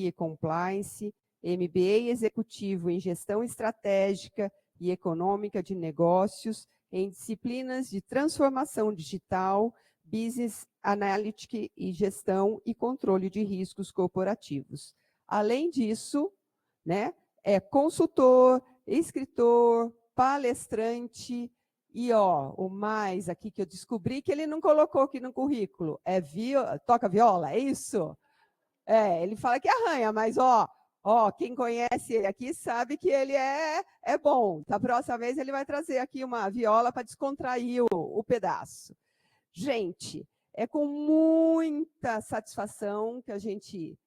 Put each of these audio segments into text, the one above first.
e Compliance, MBA Executivo em Gestão Estratégica e Econômica de Negócios, em disciplinas de Transformação Digital, Business Analytics e Gestão e Controle de Riscos Corporativos. Além disso, né, é consultor, escritor, palestrante, e o mais aqui que eu descobri que ele não colocou aqui no currículo, toca viola, é isso? Ele fala que arranha, mas quem conhece ele aqui sabe que ele é bom. Da próxima vez ele vai trazer aqui uma viola para descontrair o pedaço. Gente, é com muita satisfação que a gente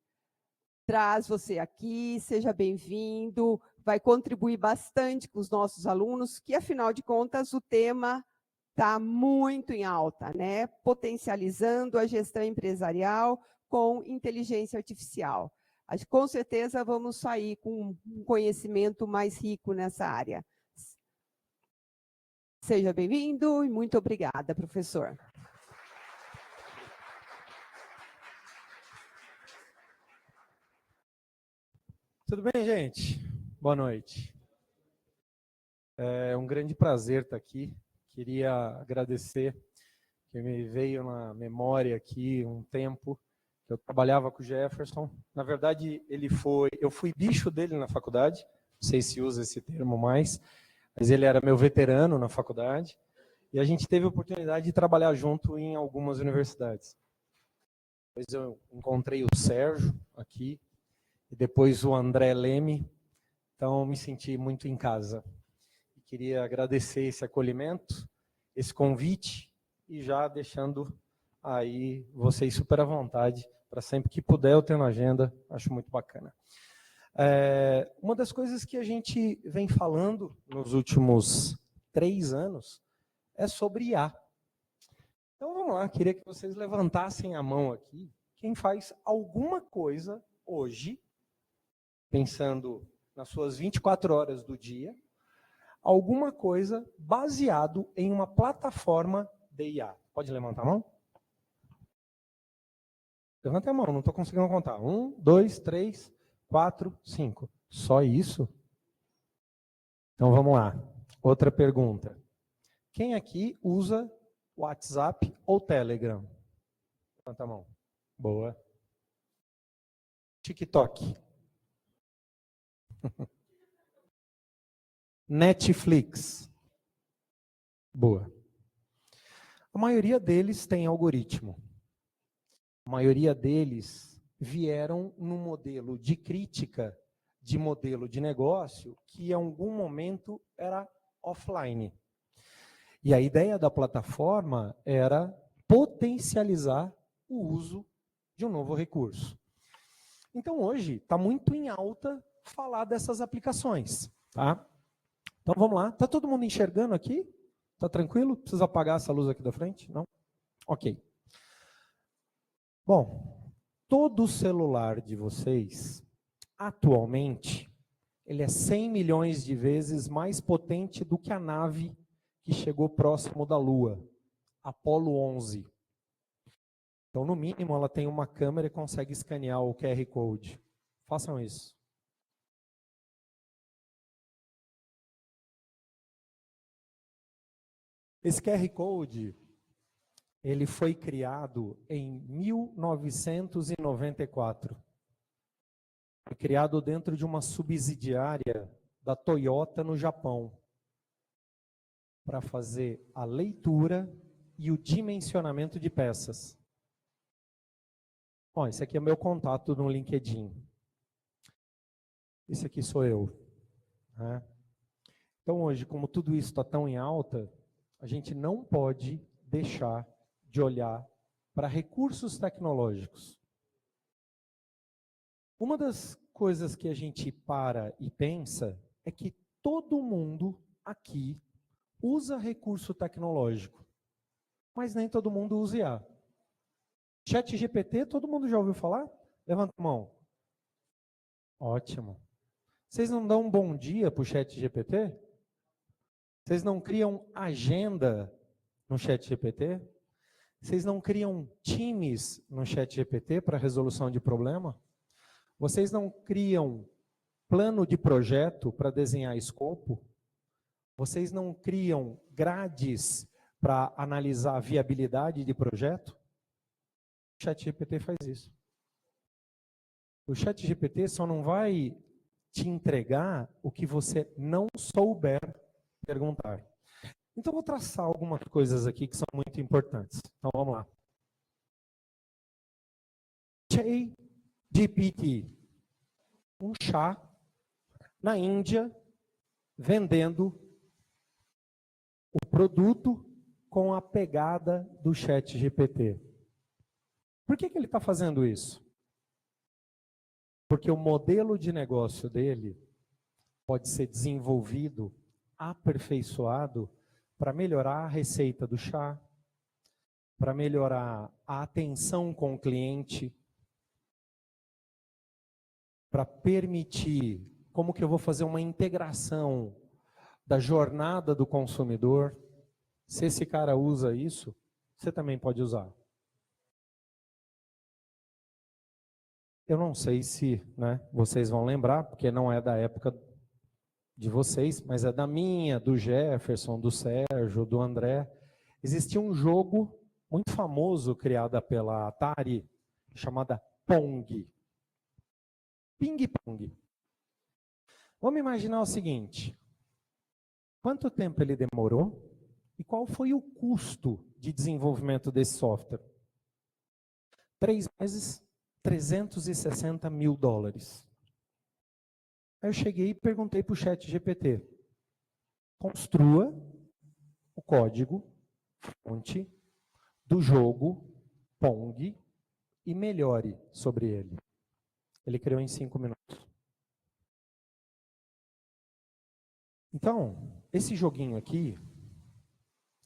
traz você aqui, seja bem-vindo, vai contribuir bastante com os nossos alunos, que afinal de contas o tema está muito em alta, né? Potencializando a gestão empresarial com inteligência artificial. Com certeza vamos sair com um conhecimento mais rico nessa área. Seja bem-vindo e muito obrigada, professor. Tudo bem, gente? Boa noite. É um grande prazer estar aqui. Queria agradecer, que me veio na memória aqui um tempo que eu trabalhava com o Jefferson. Na verdade, eu fui bicho dele na faculdade, não sei se usa esse termo mais, mas ele era meu veterano na faculdade, e a gente teve a oportunidade de trabalhar junto em algumas universidades. Depois eu encontrei o Sérgio aqui, e depois o André Leme, então me senti muito em casa. Queria agradecer esse acolhimento, esse convite, e já deixando aí vocês super à vontade, para sempre que puder eu ter na agenda, acho muito bacana. Uma das coisas que a gente vem falando nos últimos 3 anos é sobre IA. Então vamos lá, queria que vocês levantassem a mão aqui, quem faz alguma coisa hoje, pensando nas suas 24 horas do dia, alguma coisa baseado em uma plataforma de IA. Pode levantar a mão? Levanta a mão, não estou conseguindo contar. 1, 2, 3, 4, 5. Só isso? Então vamos lá. Outra pergunta. Quem aqui usa WhatsApp ou Telegram? Levanta a mão. Boa. TikTok. Netflix. Boa. A maioria deles tem algoritmo. A maioria deles vieram num modelo de crítica de modelo de negócio que em algum momento era offline. E a ideia da plataforma era potencializar o uso de um novo recurso. Então hoje está muito em alta falar dessas aplicações, tá? Então vamos lá. Está todo mundo enxergando aqui? Está tranquilo? Precisa apagar essa luz aqui da frente? Não? Ok. Bom, todo celular de vocês, atualmente, ele é 100 milhões de vezes mais potente do que a nave que chegou próximo da Lua, Apollo 11. Então, no mínimo, ela tem uma câmera e consegue escanear o QR Code. Façam isso. Esse QR Code, ele foi criado em 1994. Foi criado dentro de uma subsidiária da Toyota no Japão, para fazer a leitura e o dimensionamento de peças. Bom, esse aqui é meu contato no LinkedIn. Esse aqui sou eu. Né? Então hoje, como tudo isso está tão em alta, a gente não pode deixar de olhar para recursos tecnológicos. Uma das coisas que a gente para e pensa é que todo mundo aqui usa recurso tecnológico, mas nem todo mundo usa IA. ChatGPT, todo mundo já ouviu falar? Levanta a mão. Ótimo. Vocês não dão um bom dia para o ChatGPT? Vocês não criam agenda no ChatGPT? Vocês não criam times no ChatGPT para resolução de problema? Vocês não criam plano de projeto para desenhar escopo? Vocês não criam grades para analisar a viabilidade de projeto? O ChatGPT faz isso. O ChatGPT só não vai te entregar o que você não souber perguntar. Então, eu vou traçar algumas coisas aqui que são muito importantes. Então, vamos lá. ChatGPT, um chá na Índia vendendo o produto com a pegada do ChatGPT. Por que ele está fazendo isso? Porque o modelo de negócio dele pode ser desenvolvido, aperfeiçoado, para melhorar a receita do chá, para melhorar a atenção com o cliente, para permitir como que eu vou fazer uma integração da jornada do consumidor. Se esse cara usa isso, você também pode usar. Eu não sei se, vocês vão lembrar, porque não é da época de vocês, mas é da minha, do Jefferson, do Sérgio, do André. Existia um jogo muito famoso criado pela Atari, chamada Pong. Ping-pong. Vamos imaginar o seguinte: quanto tempo ele demorou e qual foi o custo de desenvolvimento desse software? 3 meses, $360 mil. Aí eu cheguei e perguntei para o ChatGPT: construa o código fonte do jogo Pong e melhore sobre ele. Ele criou em 5 minutos. Então, esse joguinho aqui,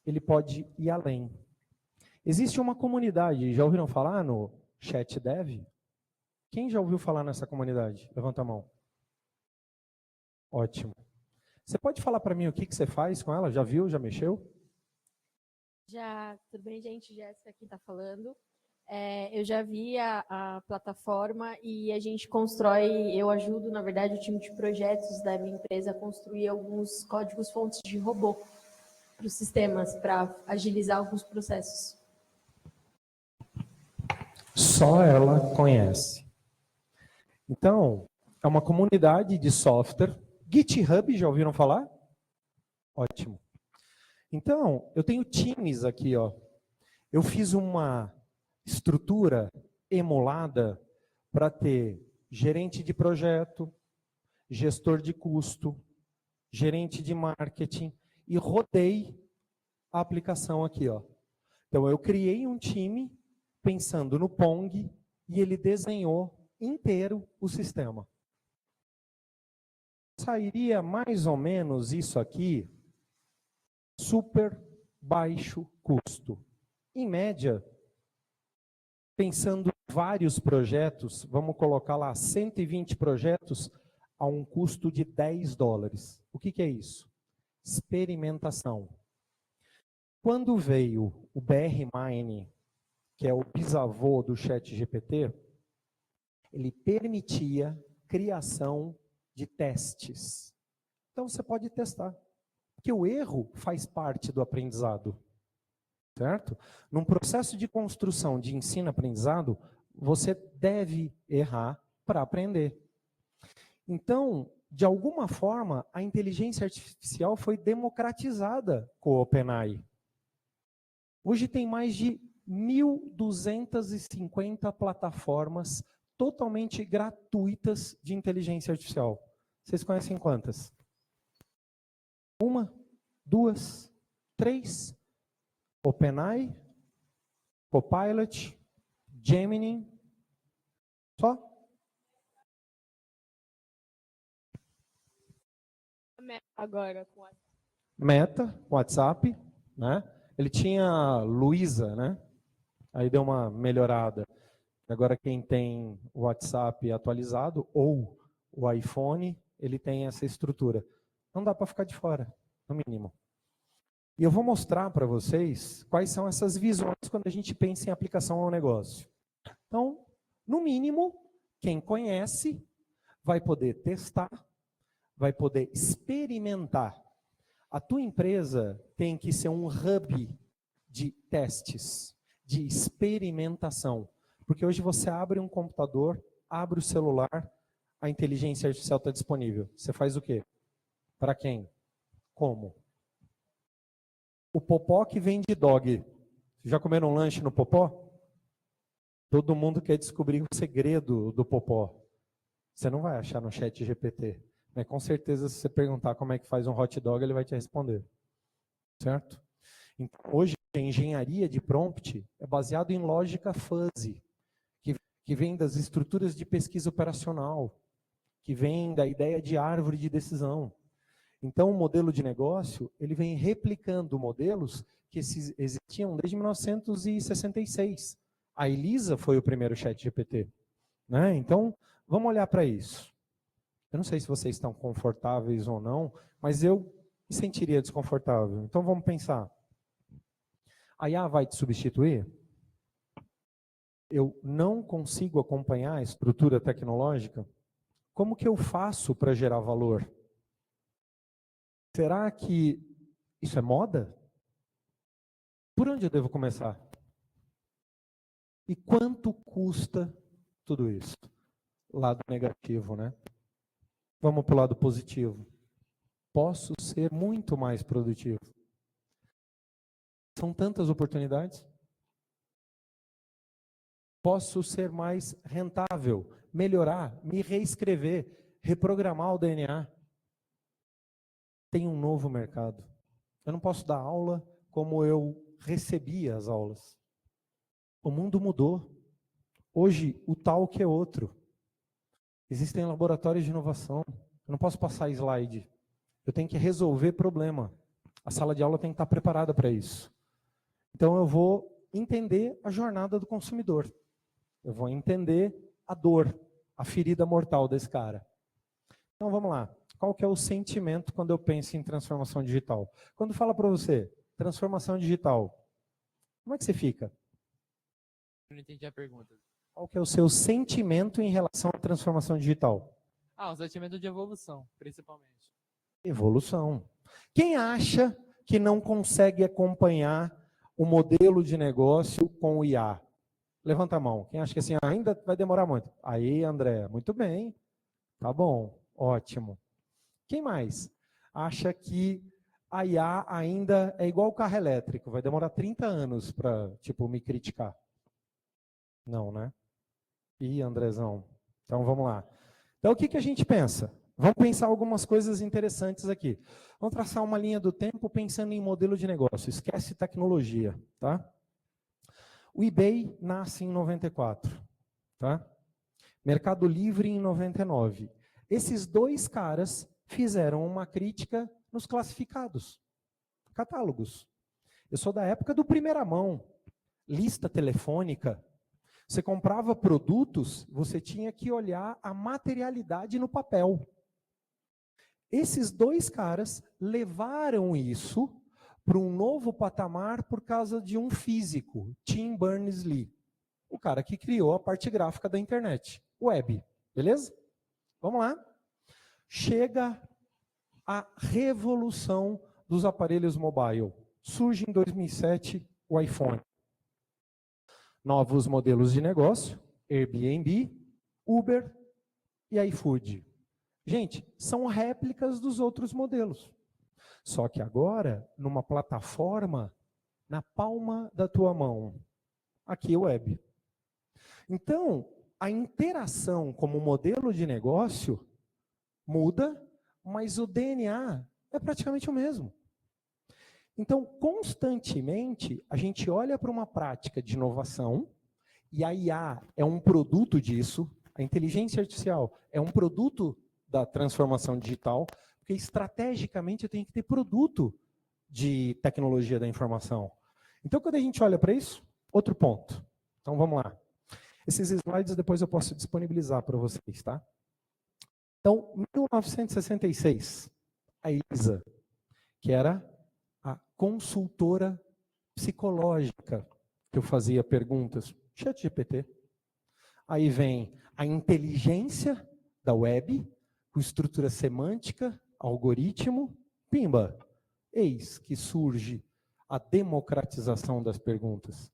ele pode ir além. Existe uma comunidade, já ouviram falar no ChatDev? Quem já ouviu falar nessa comunidade? Levanta a mão. Ótimo. Você pode falar para mim o que você faz com ela? Já viu? Já mexeu? Já, tudo bem, gente? Jéssica aqui está falando. Eu já vi a plataforma e a gente constrói, eu ajudo, na verdade, o time de projetos da minha empresa a construir alguns códigos fontes de robô para os sistemas, para agilizar alguns processos. Só ela conhece. Então, é uma comunidade de software. GitHub, já ouviram falar? Ótimo. Então, eu tenho times aqui, ó. Eu fiz uma estrutura emulada para ter gerente de projeto, gestor de custo, gerente de marketing e rodei a aplicação aqui, ó. Então, eu criei um time pensando no Pong e ele desenhou inteiro o sistema. Sairia mais ou menos isso aqui, super baixo custo. Em média, pensando em vários projetos, vamos colocar lá 120 projetos a um custo de $10. O que é isso? Experimentação. Quando veio o BR-Mine, que é o bisavô do ChatGPT, ele permitia criação de testes. Então você pode testar. Porque o erro faz parte do aprendizado. Certo? Num processo de construção de ensino-aprendizado, você deve errar para aprender. Então, de alguma forma, a inteligência artificial foi democratizada com o OpenAI. Hoje tem mais de 1.250 plataformas totalmente gratuitas de inteligência artificial. Vocês conhecem quantas? 1, 2, 3. OpenAI, Copilot, Gemini, só? Agora, com a Meta, WhatsApp, né? Ele tinha Luísa, né? Aí deu uma melhorada. Agora quem tem o WhatsApp atualizado ou o iPhone, ele tem essa estrutura. Não dá para ficar de fora, no mínimo. E eu vou mostrar para vocês quais são essas visões quando a gente pensa em aplicação ao negócio. Então, no mínimo, Quem conhece vai poder testar, vai poder experimentar. A tua empresa tem que ser um hub de testes, de experimentação. Porque hoje você abre um computador, abre o celular, a inteligência artificial está disponível. Você faz o quê? Para quem? Como? O Popó que vende dog. Já comeram um lanche no Popó? Todo mundo quer descobrir o segredo do Popó. Você não vai achar no chat GPT. Mas com certeza, se você perguntar como é que faz um hot dog, ele vai te responder. Certo? Então, hoje, a engenharia de prompt é baseada em lógica fuzzy, que vem das estruturas de pesquisa operacional, que vem da ideia de árvore de decisão. Então, o modelo de negócio, ele vem replicando modelos que existiam desde 1966. A Elisa foi o primeiro chat GPT. Né? Então, vamos olhar para isso. Eu não sei se vocês estão confortáveis ou não, mas eu me sentiria desconfortável. Então, vamos pensar. A IA vai te substituir? Eu não consigo acompanhar a estrutura tecnológica? Como que eu faço para gerar valor? Será que isso é moda? Por onde eu devo começar? E quanto custa tudo isso? Lado negativo, né? Vamos para o lado positivo. Posso ser muito mais produtivo. São tantas oportunidades. Posso ser mais rentável, melhorar, me reescrever, reprogramar o DNA. Tem um novo mercado. Eu não posso dar aula como eu recebia as aulas. O mundo mudou. Hoje, o talk é outro. Existem laboratórios de inovação. Eu não posso passar slide. Eu tenho que resolver problema. A sala de aula tem que estar preparada para isso. Então, eu vou entender a jornada do consumidor. Eu vou entender a dor, a ferida mortal desse cara. Então, vamos lá. Qual que é o sentimento quando eu penso em transformação digital? Quando fala para você, transformação digital, como é que você fica? Eu não entendi a pergunta. Qual que é o seu sentimento em relação à transformação digital? Um sentimento de evolução, principalmente. Evolução. Quem acha que não consegue acompanhar o modelo de negócio com o IA? Levanta a mão. Quem acha que assim, ainda vai demorar muito? Aí, André, muito bem. Tá bom, ótimo. Quem mais acha que a IA ainda é igual o carro elétrico? Vai demorar 30 anos para, me criticar? Não, né? Ih, Andrezão. Então, vamos lá. Então, o que a gente pensa? Vamos pensar algumas coisas interessantes aqui. Vamos traçar uma linha do tempo pensando em modelo de negócio. Esquece tecnologia, tá? O eBay nasce em 94, tá? Mercado Livre em 99. Esses dois caras fizeram uma crítica nos classificados, catálogos. Eu sou da época do primeira mão, lista telefônica. Você comprava produtos, você tinha que olhar a materialidade no papel. Esses dois caras levaram isso para um novo patamar por causa de um físico, Tim Berners-Lee, o cara que criou a parte gráfica da internet, web, beleza? Vamos lá. Chega a revolução dos aparelhos mobile. Surge em 2007 o iPhone. Novos modelos de negócio, Airbnb, Uber e iFood. Gente, são réplicas dos outros modelos. Só que agora, numa plataforma, na palma da tua mão. Aqui é web. Então, a interação como modelo de negócio muda, mas o DNA é praticamente o mesmo. Então, constantemente, a gente olha para uma prática de inovação, e a IA é um produto disso, a inteligência artificial é um produto da transformação digital, porque estrategicamente eu tenho que ter produto de tecnologia da informação. Então, quando a gente olha para isso, outro ponto. Então, vamos lá. Esses slides depois eu posso disponibilizar para vocês, tá? Então, em 1966, a Elisa, que era a consultora psicológica, que eu fazia perguntas, ChatGPT. Aí vem a inteligência da web, com estrutura semântica, algoritmo, pimba, eis que surge a democratização das perguntas.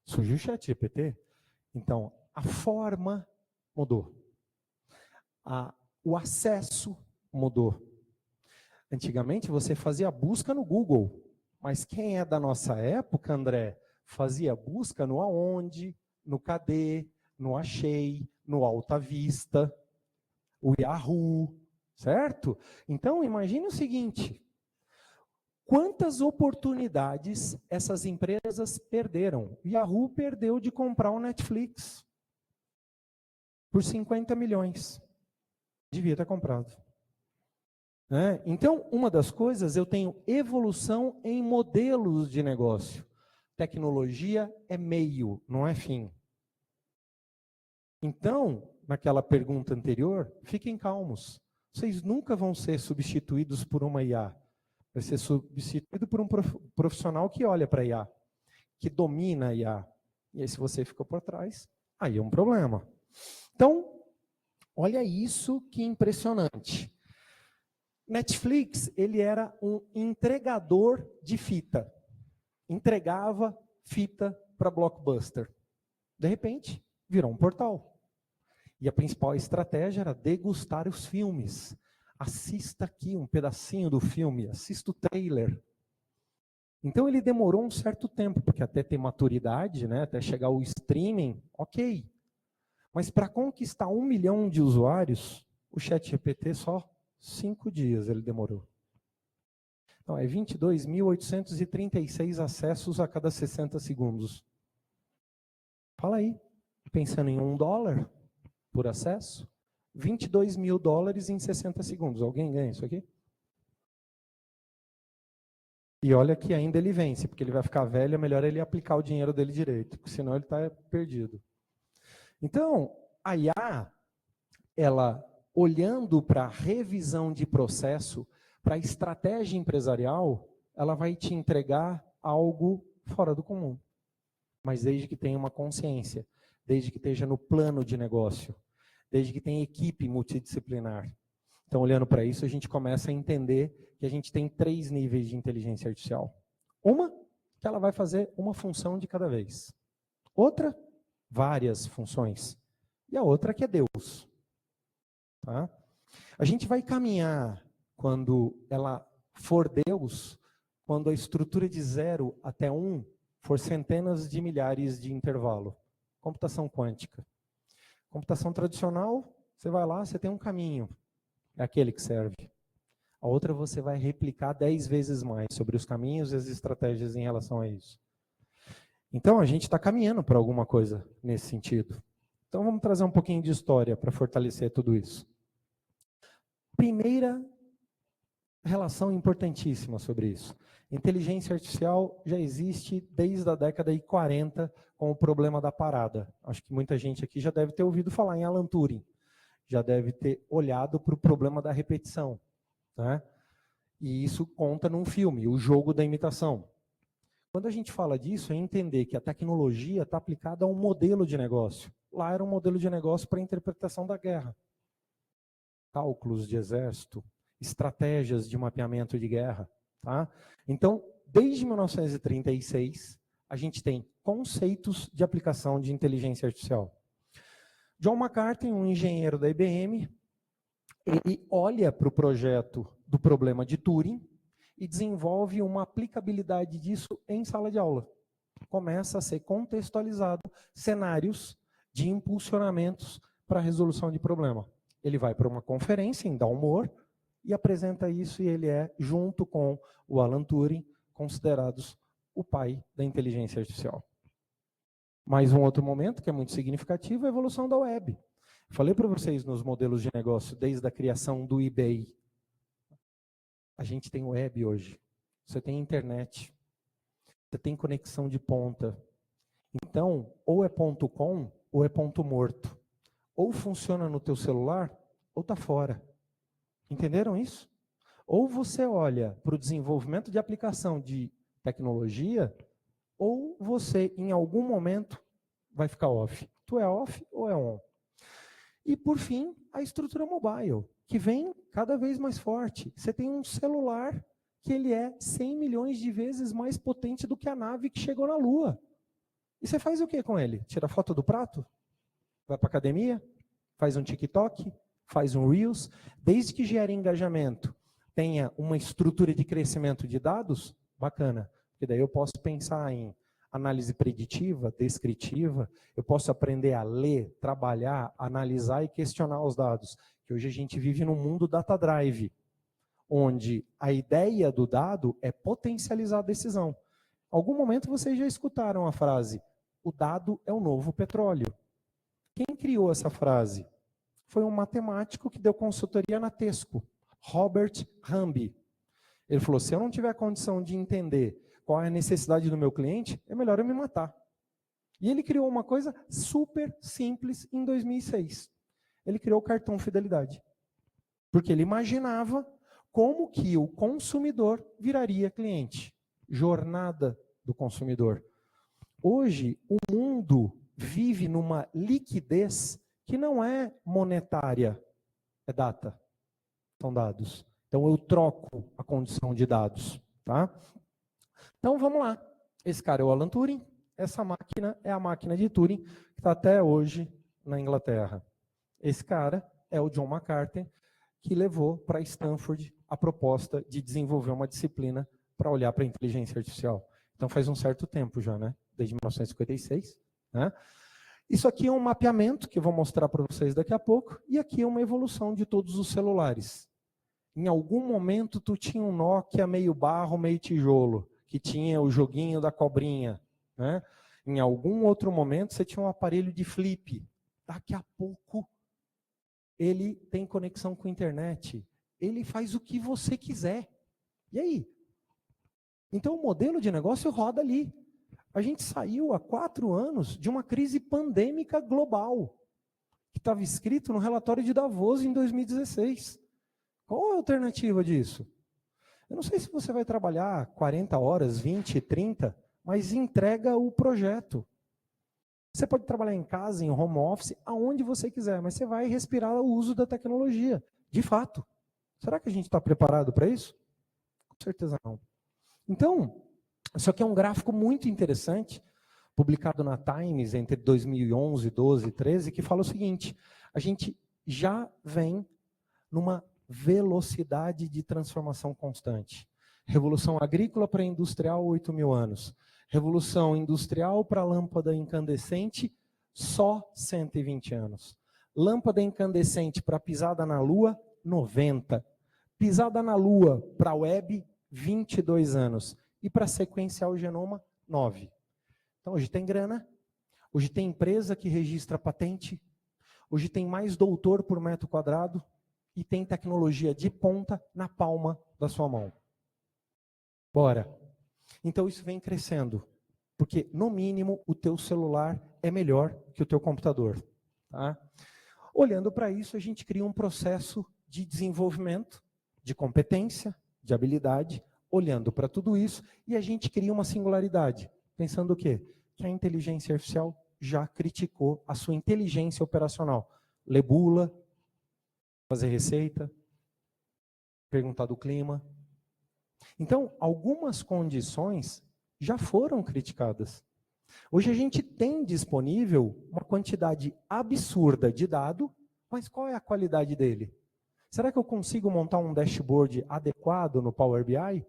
Surgiu o ChatGPT, então a forma mudou, o acesso mudou. Antigamente você fazia busca no Google, mas quem é da nossa época, André, fazia busca no Aonde, no Cadê, no Achei, no Alta Vista, o Yahoo, certo? Então imagine o seguinte, quantas oportunidades essas empresas perderam? O Yahoo perdeu de comprar o Netflix por 50 milhões. Devia ter comprado. Né? Então, uma das coisas, eu tenho evolução em modelos de negócio. Tecnologia é meio, não é fim. Então, naquela pergunta anterior, fiquem calmos. Vocês nunca vão ser substituídos por uma IA. Vai ser substituído por um profissional que olha para a IA, que domina a IA. E aí, se você ficou por trás, aí é um problema. Então, olha isso que impressionante. Netflix, ele era um entregador de fita. Entregava fita para Blockbuster. De repente, virou um portal. E a principal estratégia era degustar os filmes. Assista aqui um pedacinho do filme, assista o trailer. Então ele demorou um certo tempo, porque até ter maturidade, né, até chegar o streaming, ok. Mas para conquistar 1 milhão de usuários, o ChatGPT só 5 dias ele demorou. Então é 22.836 acessos a cada 60 segundos. Fala aí, pensando em $1 por acesso, 22 mil dólares em 60 segundos. Alguém ganha isso aqui? E olha que ainda ele vence, porque ele vai ficar velho, é melhor ele aplicar o dinheiro dele direito, porque senão ele está perdido. Então, a IA, ela, olhando para a revisão de processo, para a estratégia empresarial, ela vai te entregar algo fora do comum. Mas desde que tenha uma consciência, desde que esteja no plano de negócio, desde que tenha equipe multidisciplinar. Então, olhando para isso, a gente começa a entender que a gente tem 3 níveis de inteligência artificial. Uma, que ela vai fazer uma função de cada vez. Outra, várias funções. E a outra que é Deus. Tá? A gente vai caminhar, quando ela for Deus, quando a estrutura de 0 até 1 for centenas de milhares de intervalo. Computação quântica. Computação tradicional, você vai lá, você tem um caminho. É aquele que serve. A outra você vai replicar 10 vezes mais sobre os caminhos e as estratégias em relação a isso. Então, a gente está caminhando para alguma coisa nesse sentido. Então, vamos trazer um pouquinho de história para fortalecer tudo isso. Primeira relação importantíssima sobre isso. Inteligência artificial já existe desde a década de 40 com o problema da parada. Acho que muita gente aqui já deve ter ouvido falar em Alan Turing. Já deve ter olhado para o problema da repetição. Né? E isso conta num filme, O Jogo da Imitação. Quando a gente fala disso, é entender que a tecnologia está aplicada a um modelo de negócio. Lá era um modelo de negócio para a interpretação da guerra. Cálculos de exército, estratégias de mapeamento de guerra. Tá? Então, desde 1936, a gente tem conceitos de aplicação de inteligência artificial. John McCarthy, um engenheiro da IBM, ele olha para o projeto do problema de Turing e desenvolve uma aplicabilidade disso em sala de aula. Começa a ser contextualizado cenários de impulsionamentos para a resolução de problema. Ele vai para uma conferência em Dalmor e apresenta isso, e ele é, junto com o Alan Turing, considerados o pai da inteligência artificial. Mais um outro momento que é muito significativo é a evolução da web. Falei para vocês nos modelos de negócio, desde a criação do eBay. A gente tem web hoje. Você tem internet. Você tem conexão de ponta. Então, ou é ponto .com ou é ponto morto. Ou funciona no teu celular ou está fora. Entenderam isso? Ou você olha para o desenvolvimento de aplicação de tecnologia, ou você, em algum momento, vai ficar off. Tu é off ou é on? E, por fim, a estrutura mobile, que vem cada vez mais forte. Você tem um celular que ele é 100 milhões de vezes mais potente do que a nave que chegou na Lua. E você faz o que com ele? Tira foto do prato? Vai para a academia? Faz um TikTok? Faz um Reels? Desde que gere engajamento, tenha uma estrutura de crescimento de dados, bacana. Porque daí eu posso pensar em análise preditiva, descritiva, eu posso aprender a ler, trabalhar, analisar e questionar os dados. Que hoje a gente vive num mundo data drive, onde a ideia do dado é potencializar a decisão. Em algum momento vocês já escutaram a frase, o dado é o novo petróleo. Quem criou essa frase? Foi um matemático que deu consultoria na Tesco, Robert Hamby. Ele falou, se eu não tiver condição de entender qual é a necessidade do meu cliente, é melhor eu me matar. E ele criou uma coisa super simples em 2006. Ele criou o cartão fidelidade. Porque ele imaginava como que o consumidor viraria cliente. Jornada do consumidor. Hoje, o mundo vive numa liquidez que não é monetária, é data, são dados. Então, eu troco a condição de dados. Tá? Então, vamos lá. Esse cara é o Alan Turing, essa máquina é a máquina de Turing, que está até hoje na Inglaterra. Esse cara é o John McCarthy, que levou para Stanford a proposta de desenvolver uma disciplina para olhar para a inteligência artificial. Então faz um certo tempo já, né? Desde 1956. Né? Isso aqui é um mapeamento que eu vou mostrar para vocês daqui a pouco, e aqui é uma evolução de todos os celulares. Em algum momento tu tinha um Nokia meio barro, meio tijolo, que tinha o joguinho da cobrinha. Né? Em algum outro momento você tinha um aparelho de flip. Daqui a pouco ele tem conexão com a internet. Ele faz o que você quiser. E aí? Então o modelo de negócio roda ali. A gente saiu há 4 anos de uma crise pandêmica global, que estava escrito no relatório de Davos em 2016. Qual a alternativa disso? Eu não sei se você vai trabalhar 40 horas, 20, 30, mas entrega o projeto. Você pode trabalhar em casa, em home office, aonde você quiser, mas você vai respirar o uso da tecnologia, de fato. Será que a gente está preparado para isso? Com certeza não. Então, isso aqui é um gráfico muito interessante, publicado na Times entre 2011, 12 e 13, que fala o seguinte, a gente já vem numa velocidade de transformação constante. Revolução agrícola para industrial, 8.000 anos. Revolução industrial para lâmpada incandescente, só 120 anos. Lâmpada incandescente para pisada na Lua, 90. Pisada na Lua para web, 22 anos. E para sequenciar o genoma, 9. Então hoje tem grana, hoje tem empresa que registra patente, hoje tem mais doutor por metro quadrado e tem tecnologia de ponta na palma da sua mão. Bora. Então isso vem crescendo, porque no mínimo o teu celular é melhor que o teu computador. Tá? Olhando para isso, a gente cria um processo de desenvolvimento, de competência, de habilidade, olhando para tudo isso, e a gente cria uma singularidade, pensando o quê? Que a inteligência artificial já criticou a sua inteligência operacional. Ler bula, fazer receita, perguntar do clima. Então, algumas condições já foram criticadas. Hoje a gente tem disponível uma quantidade absurda de dado, mas qual é a qualidade dele? Será que eu consigo montar um dashboard adequado no Power BI?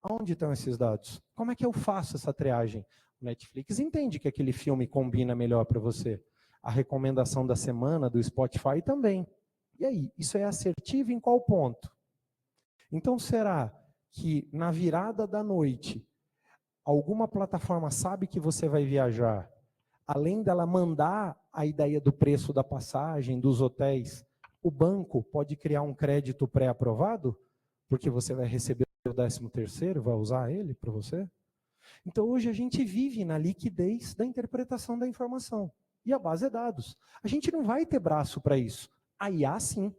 Onde estão esses dados? Como é que eu faço essa triagem? O Netflix entende que aquele filme combina melhor para você. A recomendação da semana do Spotify também. E aí, isso é assertivo em qual ponto? Então, será que na virada da noite, alguma plataforma sabe que você vai viajar, além dela mandar a ideia do preço da passagem, dos hotéis, o banco pode criar um crédito pré-aprovado? Porque você vai receber o 13º, vai usar ele para você? Então, hoje a gente vive na liquidez da interpretação da informação. E a base é dados. A gente não vai ter braço para isso. A IA, sim.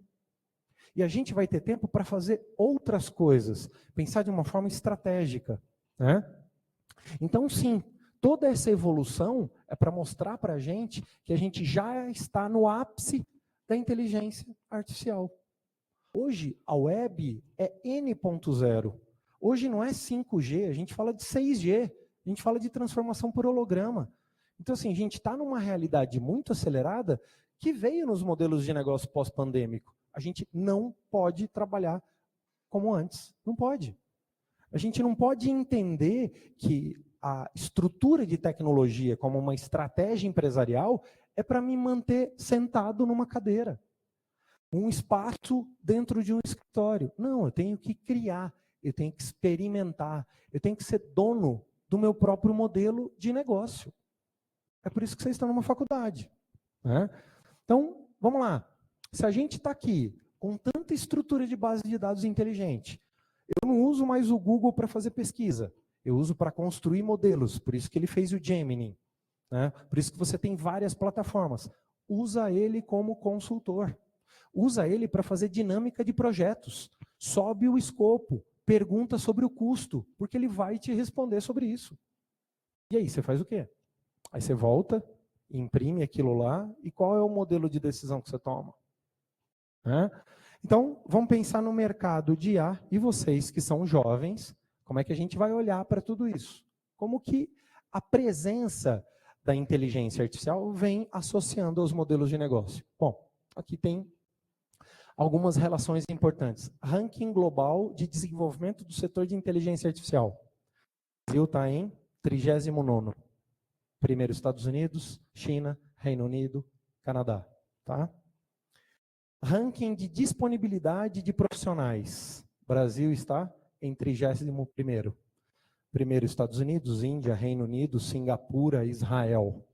E a gente vai ter tempo para fazer outras coisas. Pensar de uma forma estratégica. Né? Então, sim, toda essa evolução é para mostrar para a gente que a gente já está no ápice da inteligência artificial. Hoje, a web é N.0. Hoje não é 5G, a gente fala de 6G, a gente fala de transformação por holograma. Então, assim, a gente está numa realidade muito acelerada que veio nos modelos de negócio pós-pandêmico. A gente não pode trabalhar como antes. Não pode. A gente não pode entender que a estrutura de tecnologia como uma estratégia empresarial é para me manter sentado numa cadeira. Um espaço dentro de um escritório. Não, eu tenho que criar, eu tenho que experimentar, eu tenho que ser dono do meu próprio modelo de negócio. É por isso que vocês estão numa faculdade, né? Então, vamos lá. Se a gente está aqui com tanta estrutura de base de dados inteligente, eu não uso mais o Google para fazer pesquisa, eu uso para construir modelos, por isso que ele fez o Gemini, né? Por isso que você tem várias plataformas. Usa ele como consultor. Usa ele para fazer dinâmica de projetos. Sobe o escopo, pergunta sobre o custo, porque ele vai te responder sobre isso. E aí, você faz o quê? Aí você volta, imprime aquilo lá, e qual é o modelo de decisão que você toma? Né? Então, vamos pensar no mercado de IA, e vocês que são jovens, como é que a gente vai olhar para tudo isso? Como que a presença da inteligência artificial vem associando aos modelos de negócio? Bom, aqui tem algumas relações importantes. Ranking global de desenvolvimento do setor de inteligência artificial. O Brasil está em 39º. Primeiro Estados Unidos, China, Reino Unido, Canadá. Tá? Ranking de disponibilidade de profissionais. O Brasil está em 31º. Primeiro Estados Unidos, Índia, Reino Unido, Singapura, Israel.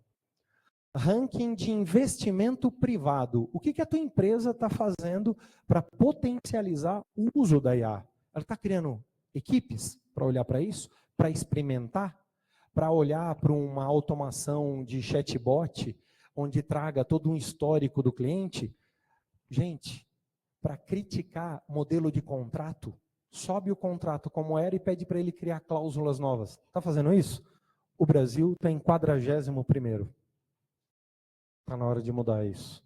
Ranking de investimento privado. O que a tua empresa está fazendo para potencializar o uso da IA? Ela está criando equipes para olhar para isso? Para experimentar? Para olhar para uma automação de chatbot, onde traga todo um histórico do cliente? Gente, para criticar modelo de contrato, sobe o contrato como era e pede para ele criar cláusulas novas. Está fazendo isso? O Brasil está em 41º. Está na hora de mudar isso.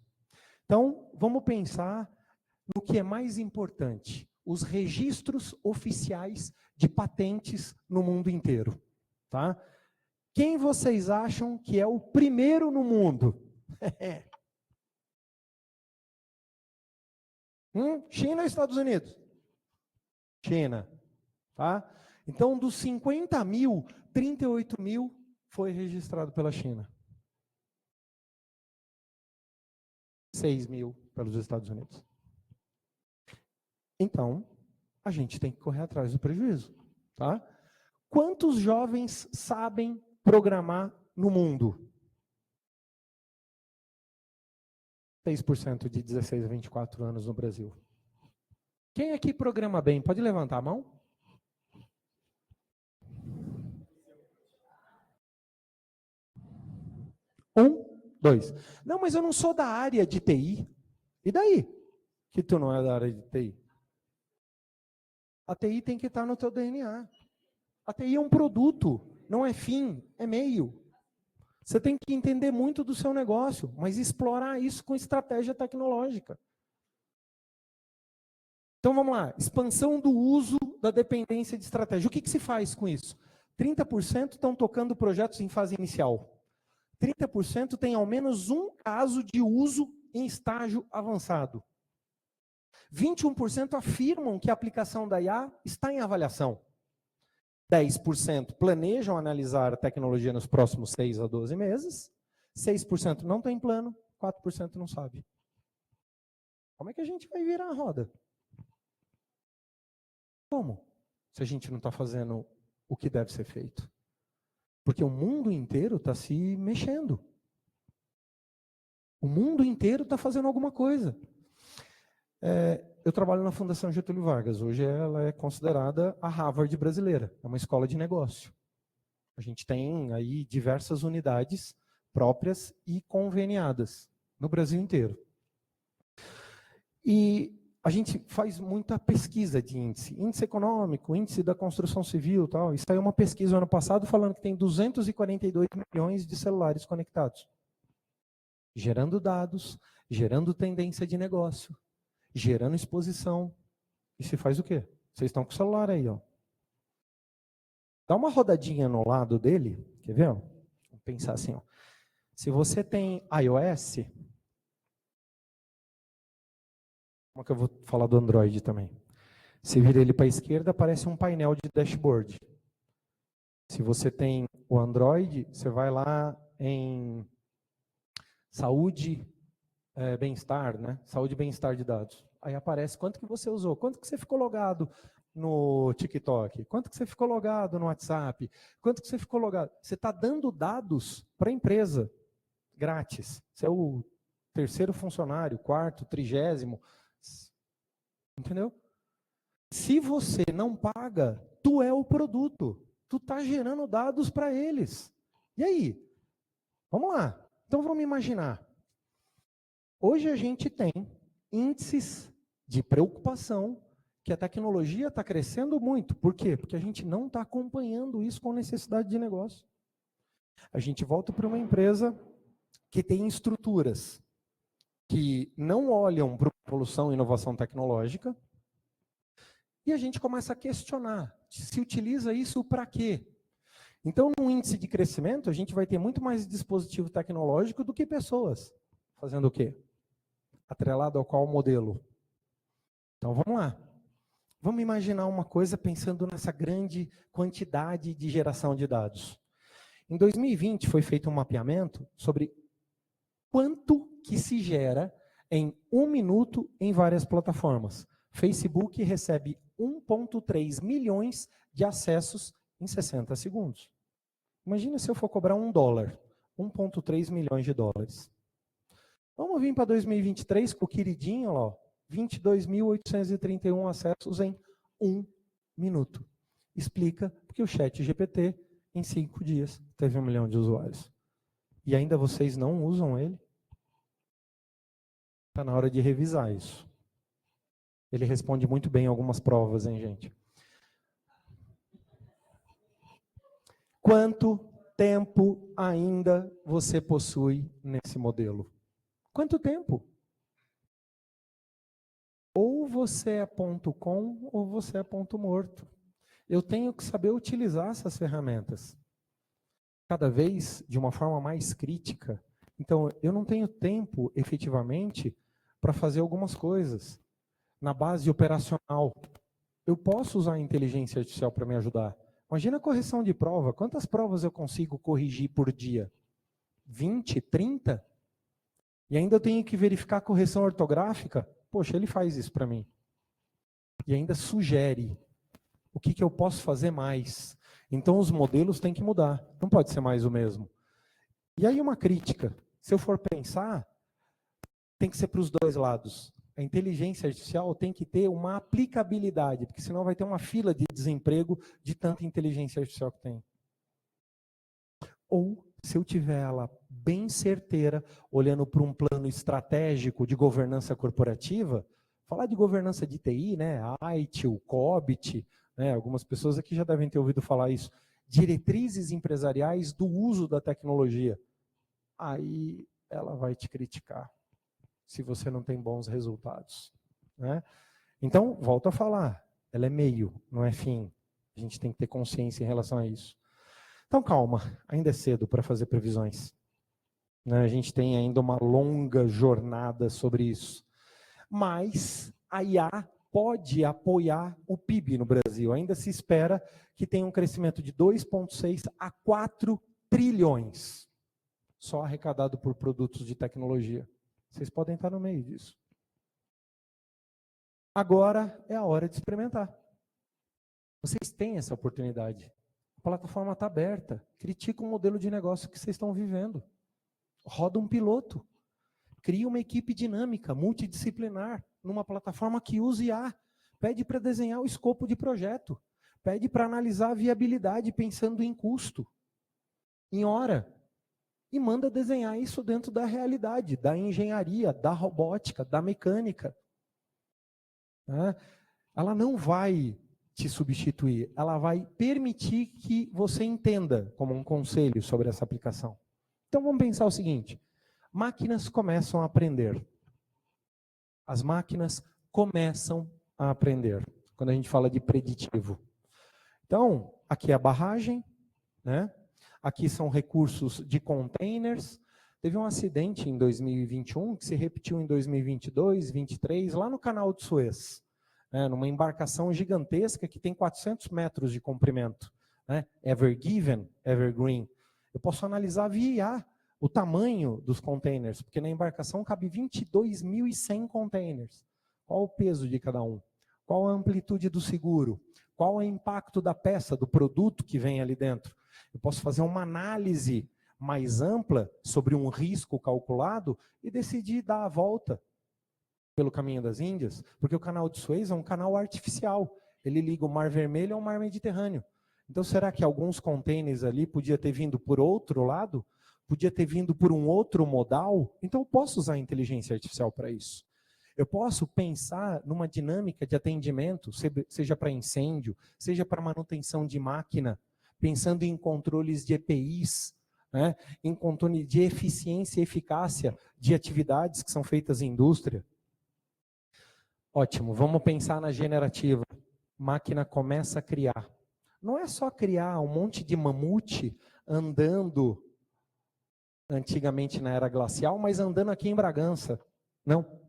Então, vamos pensar no que é mais importante. Os registros oficiais de patentes no mundo inteiro. Tá? Quem vocês acham que é o primeiro no mundo? China ou Estados Unidos? China. Tá? Então, dos 50 mil, 38 mil foi registrado pela China. 6 mil pelos Estados Unidos. Então, a gente tem que correr atrás do prejuízo. Tá? Quantos jovens sabem programar no mundo? 6% de 16 a 24 anos no Brasil. Quem aqui programa bem? Pode levantar a mão? Dois. Não, mas eu não sou da área de TI. E daí? Que tu não é da área de TI? A TI tem que estar no teu DNA. A TI é um produto, não é fim, é meio. Você tem que entender muito do seu negócio, mas explorar isso com estratégia tecnológica. Então vamos lá, expansão do uso da dependência de estratégia. O que se faz com isso? 30% estão tocando projetos em fase inicial. 30% tem ao menos um caso de uso em estágio avançado. 21% afirmam que a aplicação da IA está em avaliação. 10% planejam analisar a tecnologia nos próximos 6 a 12 meses. 6% não tem plano, 4% não sabe. Como é que a gente vai virar a roda? Como? Se a gente não está fazendo o que deve ser feito. Porque o mundo inteiro está se mexendo. O mundo inteiro está fazendo alguma coisa. Eu trabalho na Fundação Getúlio Vargas. Hoje ela é considerada a Harvard brasileira. É uma escola de negócio. A gente tem aí diversas unidades próprias e conveniadas no Brasil inteiro. E a gente faz muita pesquisa de índice econômico, índice da construção civil, tal. E saiu uma pesquisa ano passado falando que tem 242 milhões de celulares conectados, gerando dados, gerando tendência de negócio, gerando exposição. E se faz o quê? Vocês estão com o celular aí, ó. Dá uma rodadinha no lado dele, quer ver? Ó? Vamos pensar assim, ó. Se você tem iOS, como é que eu vou falar do Android também? Se vira ele para a esquerda, aparece um painel de dashboard. Se você tem o Android, você vai lá em saúde, bem-estar, né? Saúde e bem-estar de dados. Aí aparece quanto que você usou, quanto que você ficou logado no TikTok, quanto que você ficou logado no WhatsApp, quanto que você ficou logado. Você está dando dados para a empresa, grátis. Você é o 3º funcionário, 4º, 30º. Entendeu? Se você não paga, tu é o produto. Tu está gerando dados para eles. E aí? Vamos lá. Então vamos imaginar. Hoje a gente tem índices de preocupação que a tecnologia está crescendo muito. Por quê? Porque a gente não está acompanhando isso com necessidade de negócio. A gente volta para uma empresa que tem estruturas que não olham para a evolução e inovação tecnológica, e a gente começa a questionar, se utiliza isso para quê? Então, no índice de crescimento, a gente vai ter muito mais dispositivo tecnológico do que pessoas. Fazendo o quê? Atrelado ao qual modelo? Então, vamos lá. Vamos imaginar uma coisa pensando nessa grande quantidade de geração de dados. Em 2020, foi feito um mapeamento sobre quanto que se gera em 1 minuto em várias plataformas. Facebook recebe 1,3 milhões de acessos em 60 segundos. Imagina se eu for cobrar $1, 1,3 milhões de dólares. Vamos vir para 2023 com o queridinho, ó, 22.831 acessos em 1 minuto. Explica porque o ChatGPT, em 5 dias, teve 1 milhão de usuários. E ainda vocês não usam ele? Está na hora de revisar isso. Ele responde muito bem algumas provas, hein, gente? Quanto tempo ainda você possui nesse modelo? Quanto tempo? Ou você é ponto com, ou você é ponto morto. Eu tenho que saber utilizar essas ferramentas. Cada vez de uma forma mais crítica. Então, eu não tenho tempo, efetivamente, para fazer algumas coisas. Na base operacional, eu posso usar a inteligência artificial para me ajudar. Imagina a correção de prova. Quantas provas eu consigo corrigir por dia? 20, 30? E ainda eu tenho que verificar a correção ortográfica? Poxa, ele faz isso para mim. E ainda sugere o que eu posso fazer mais. Então os modelos têm que mudar. Não pode ser mais o mesmo. E aí uma crítica. Se eu for pensar, tem que ser para os dois lados. A inteligência artificial tem que ter uma aplicabilidade, porque senão vai ter uma fila de desemprego de tanta inteligência artificial que tem. Ou, se eu tiver ela bem certeira, olhando para um plano estratégico de governança corporativa, falar de governança de TI, né, ITIL, COBIT, né, algumas pessoas aqui já devem ter ouvido falar isso, diretrizes empresariais do uso da tecnologia. Aí ela vai te criticar se você não tem bons resultados. Né? Então, volto a falar, ela é meio, não é fim. A gente tem que ter consciência em relação a isso. Então, calma, ainda é cedo para fazer previsões. Né? A gente tem ainda uma longa jornada sobre isso. Mas a IA pode apoiar o PIB no Brasil. Ainda se espera que tenha um crescimento de 2,6 a 4 trilhões, só arrecadado por produtos de tecnologia. Vocês podem estar no meio disso. Agora é a hora de experimentar. Vocês têm essa oportunidade. A plataforma está aberta. Critica o modelo de negócio que vocês estão vivendo. Roda um piloto. Cria uma equipe dinâmica, multidisciplinar, numa plataforma que use IA. Pede para desenhar o escopo de projeto. Pede para analisar a viabilidade pensando em custo, em hora. E manda desenhar isso dentro da realidade, da engenharia, da robótica, da mecânica. Ela não vai te substituir, ela vai permitir que você entenda como um conselho sobre essa aplicação. Então vamos pensar o seguinte, máquinas começam a aprender. As máquinas começam a aprender, quando a gente fala de preditivo. Então, aqui é a barragem, né? Aqui são recursos de containers. Teve um acidente em 2021, que se repetiu em 2022, 2023, lá no canal de Suez, né? Numa embarcação gigantesca que tem 400 metros de comprimento, né? Ever Given, Ever Green. Eu posso analisar via IA o tamanho dos containers, porque na embarcação cabe 22.100 containers. Qual o peso de cada um? Qual a amplitude do seguro? Qual é o impacto da peça, do produto que vem ali dentro? Eu posso fazer uma análise mais ampla sobre um risco calculado e decidir dar a volta pelo caminho das Índias, porque o canal de Suez é um canal artificial. Ele liga o Mar Vermelho ao Mar Mediterrâneo. Então, será que alguns containers ali podia ter vindo por outro lado? Podia ter vindo por um outro modal? Então, eu posso usar a inteligência artificial para isso. Eu posso pensar numa dinâmica de atendimento, seja para incêndio, seja para manutenção de máquina, pensando em controles de EPIs, né? Em controle de eficiência e eficácia de atividades que são feitas em indústria. Ótimo, vamos pensar na generativa. Máquina começa a criar. Não é só criar um monte de mamute andando, antigamente na era glacial, mas andando aqui em Bragança. Não.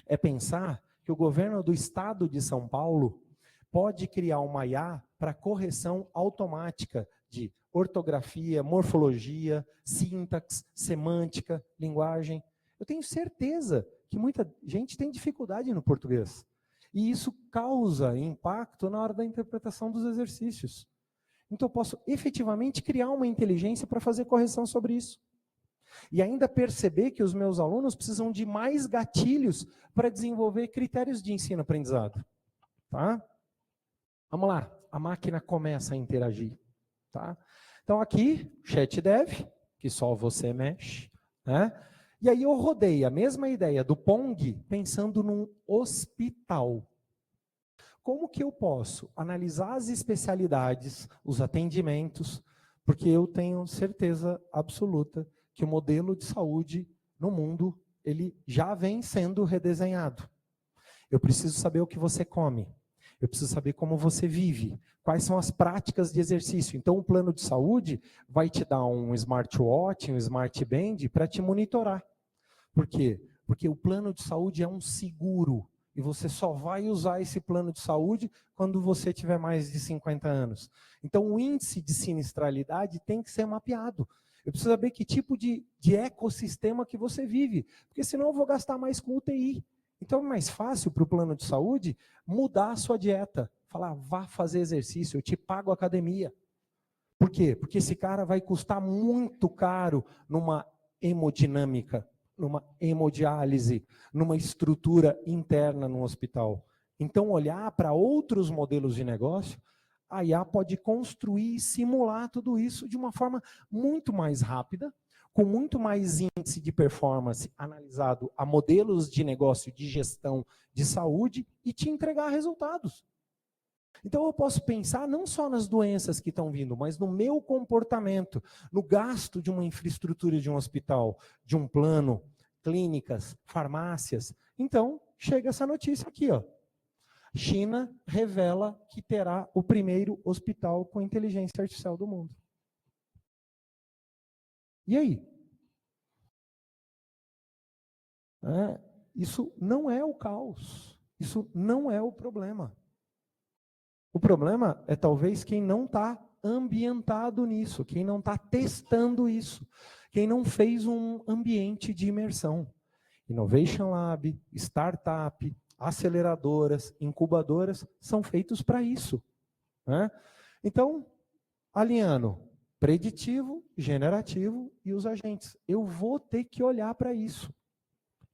É pensar que o governo do estado de São Paulo pode criar uma IA para correção automática de ortografia, morfologia, sintaxe, semântica, linguagem. Eu tenho certeza que muita gente tem dificuldade no português. E isso causa impacto na hora da interpretação dos exercícios. Então eu posso efetivamente criar uma inteligência para fazer correção sobre isso. E ainda perceber que os meus alunos precisam de mais gatilhos para desenvolver critérios de ensino-aprendizado. Tá? Vamos lá, a máquina começa a interagir. Tá? Então aqui, ChatDev, que só você mexe. Né? E aí eu rodei a mesma ideia do Pong pensando num hospital. Como que eu posso analisar as especialidades, os atendimentos, porque eu tenho certeza absoluta que o modelo de saúde no mundo, ele já vem sendo redesenhado. Eu preciso saber o que você come. Eu preciso saber como você vive. Quais são as práticas de exercício. Então, o plano de saúde vai te dar um smartwatch, um smartband para te monitorar. Por quê? Porque o plano de saúde é um seguro. E você só vai usar esse plano de saúde quando você tiver mais de 50 anos. Então, o índice de sinistralidade tem que ser mapeado. Eu preciso saber que tipo de ecossistema que você vive, porque senão eu vou gastar mais com UTI. Então é mais fácil para o plano de saúde mudar a sua dieta. Falar, vá fazer exercício, eu te pago academia. Por quê? Porque esse cara vai custar muito caro numa hemodinâmica, numa hemodiálise, numa estrutura interna no hospital. Então olhar para outros modelos de negócio, a IA pode construir e simular tudo isso de uma forma muito mais rápida, com muito mais índice de performance analisado a modelos de negócio de gestão de saúde e te entregar resultados. Então eu posso pensar não só nas doenças que estão vindo, mas no meu comportamento, no gasto de uma infraestrutura de um hospital, de um plano, clínicas, farmácias. Então, chega essa notícia aqui, ó. China revela que terá o primeiro hospital com inteligência artificial do mundo. E aí? Isso não é o caos. Isso não é o problema. O problema é talvez quem não está ambientado nisso, quem não está testando isso, quem não fez um ambiente de imersão. Innovation Lab, startup, aceleradoras, incubadoras são feitos para isso. Né? Então, alinhando preditivo, generativo e os agentes. Eu vou ter que olhar para isso.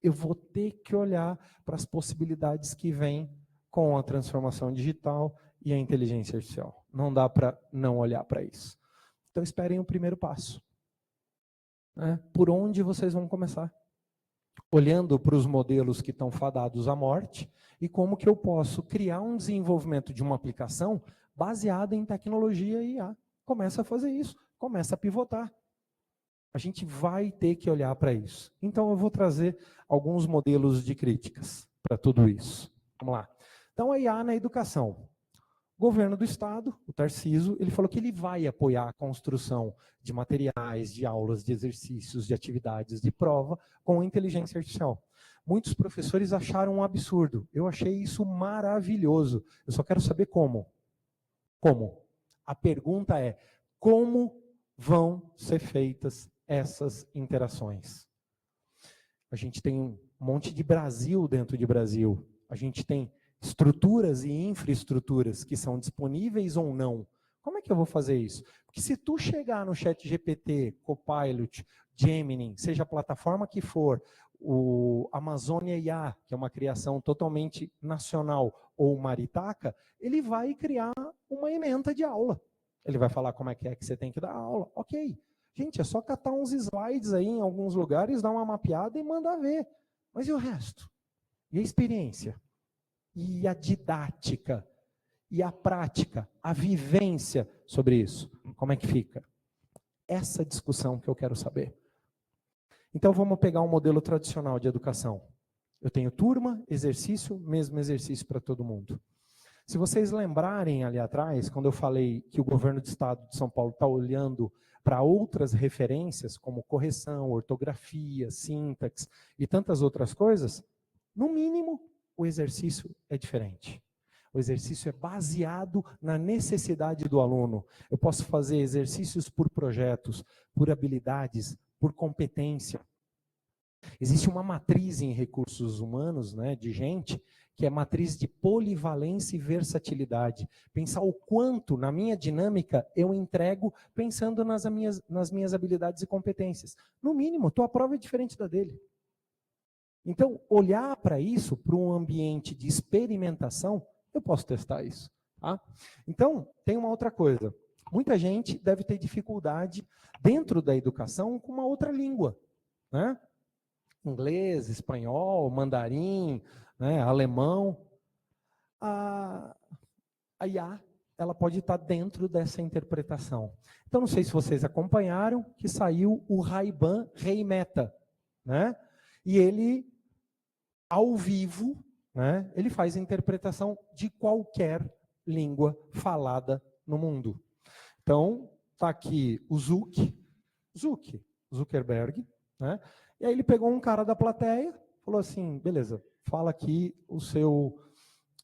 Eu vou ter que olhar para as possibilidades que vêm com a transformação digital e a inteligência artificial. Não dá para não olhar para isso. Então, esperem o primeiro passo. Né? Por onde vocês vão começar? Olhando para os modelos que estão fadados à morte e como que eu posso criar um desenvolvimento de uma aplicação baseada em tecnologia e IA. Começa a fazer isso, começa a pivotar. A gente vai ter que olhar para isso. Então eu vou trazer alguns modelos de críticas. para tudo isso. Vamos lá. Então, a IA na educação. O governo do estado, o Tarcísio, ele falou que ele vai apoiar a construção de materiais, de aulas, de exercícios, de atividades, de prova com inteligência artificial. Muitos professores acharam um absurdo. Eu achei isso maravilhoso. Eu só quero saber como. Como? A pergunta é, como vão ser feitas essas interações? A gente tem um monte de Brasil dentro de Brasil. A gente tem estruturas e infraestruturas que são disponíveis ou não. Como é que eu vou fazer isso? Porque se tu chegar no ChatGPT, Copilot, Gemini, seja a plataforma que for, o Amazônia IA, que é uma criação totalmente nacional, ou o Maritaca, ele vai criar uma ementa de aula. Ele vai falar como é que você tem que dar aula. Ok. Gente, é só catar uns slides aí em alguns lugares, dar uma mapeada e mandar ver. Mas e o resto? E a experiência? E a didática, e a prática, a vivência sobre isso. Como é que fica? Essa discussão que eu quero saber. Então vamos pegar um modelo tradicional de educação. Eu tenho turma, exercício, mesmo exercício para todo mundo. Se vocês lembrarem ali atrás, quando eu falei que o governo do estado de São Paulo está olhando para outras referências, como correção, ortografia, sintaxe e tantas outras coisas, no mínimo, o exercício é diferente. O exercício é baseado na necessidade do aluno. Eu posso fazer exercícios por projetos, por habilidades, por competência. Existe uma matriz em recursos humanos, né, de gente, que é matriz de polivalência e versatilidade. Pensar o quanto, na minha dinâmica, eu entrego pensando nas minhas habilidades e competências. No mínimo, tua prova é diferente da dele. Então, olhar para isso, para um ambiente de experimentação, eu posso testar isso. Tá? Então, tem uma outra coisa. Muita gente deve ter dificuldade dentro da educação com uma outra língua. Né? Inglês, espanhol, mandarim, né, alemão. A IA, ela pode estar dentro dessa interpretação. Então, não sei se vocês acompanharam que saiu o Ray-Ban Rei Meta, né? E ele, ao vivo, né, ele faz a interpretação de qualquer língua falada no mundo. Então, está aqui o Zuckerberg, né? E aí ele pegou um cara da plateia, falou assim, beleza, fala aqui o seu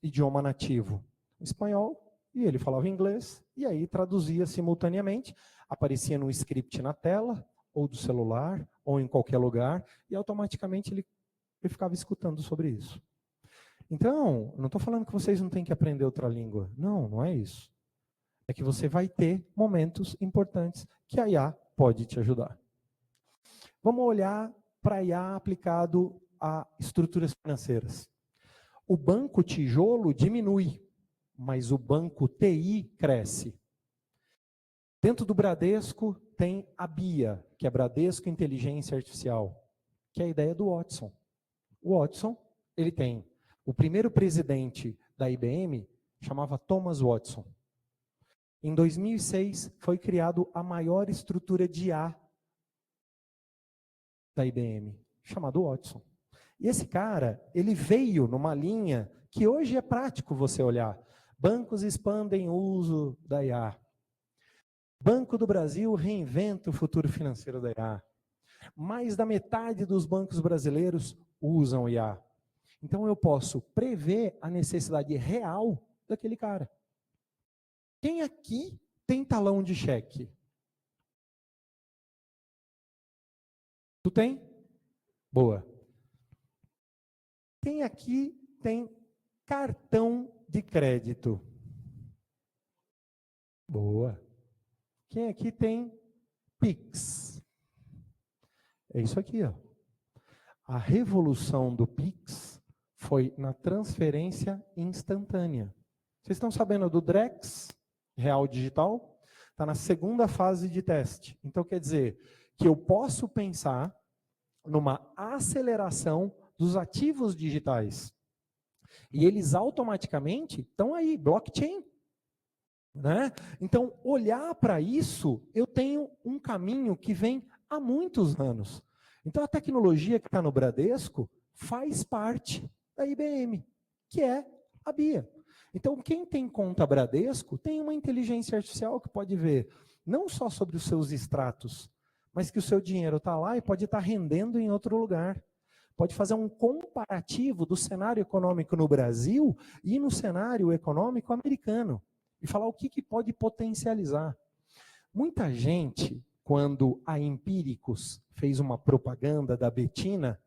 idioma nativo, espanhol, e ele falava inglês, e aí traduzia simultaneamente, aparecia no script na tela, ou do celular, ou em qualquer lugar, e automaticamente ele ficava escutando sobre isso. Então, não estou falando que vocês não têm que aprender outra língua. Não, não é isso. É que você vai ter momentos importantes que a IA pode te ajudar. Vamos olhar para a IA aplicado a estruturas financeiras. O banco tijolo diminui, mas o banco TI cresce. Dentro do Bradesco tem a BIA, que é Bradesco Inteligência Artificial, que é a ideia do Watson. O Watson, ele tem o primeiro presidente da IBM, chamava Thomas Watson. Em 2006, foi criado a maior estrutura de IA da IBM, chamado Watson. E esse cara, ele veio numa linha que hoje é prático você olhar. Bancos expandem o uso da IA. Banco do Brasil reinventa o futuro financeiro da IA. Mais da metade dos bancos brasileiros usam IA. Então eu posso prever a necessidade real daquele cara. Quem aqui tem talão de cheque? Tu tem? Boa. Quem aqui tem cartão de crédito? Boa. Quem aqui tem Pix? É isso aqui, ó. A revolução do Pix foi na transferência instantânea. Vocês estão sabendo do Drex, Real Digital? Está na segunda fase de teste. Então, quer dizer que eu posso pensar numa aceleração dos ativos digitais. E eles automaticamente estão aí, blockchain. Né? Então, olhar para isso, eu tenho um caminho que vem há muitos anos. Então, a tecnologia que está no Bradesco faz parte da IBM, que é a BIA. Então, quem tem conta Bradesco tem uma inteligência artificial que pode ver não só sobre os seus extratos, mas que o seu dinheiro está lá e pode estar rendendo em outro lugar. Pode fazer um comparativo do cenário econômico no Brasil e no cenário econômico americano. E falar o que pode potencializar. Muita gente, quando a Empíricos fez uma propaganda da Betina,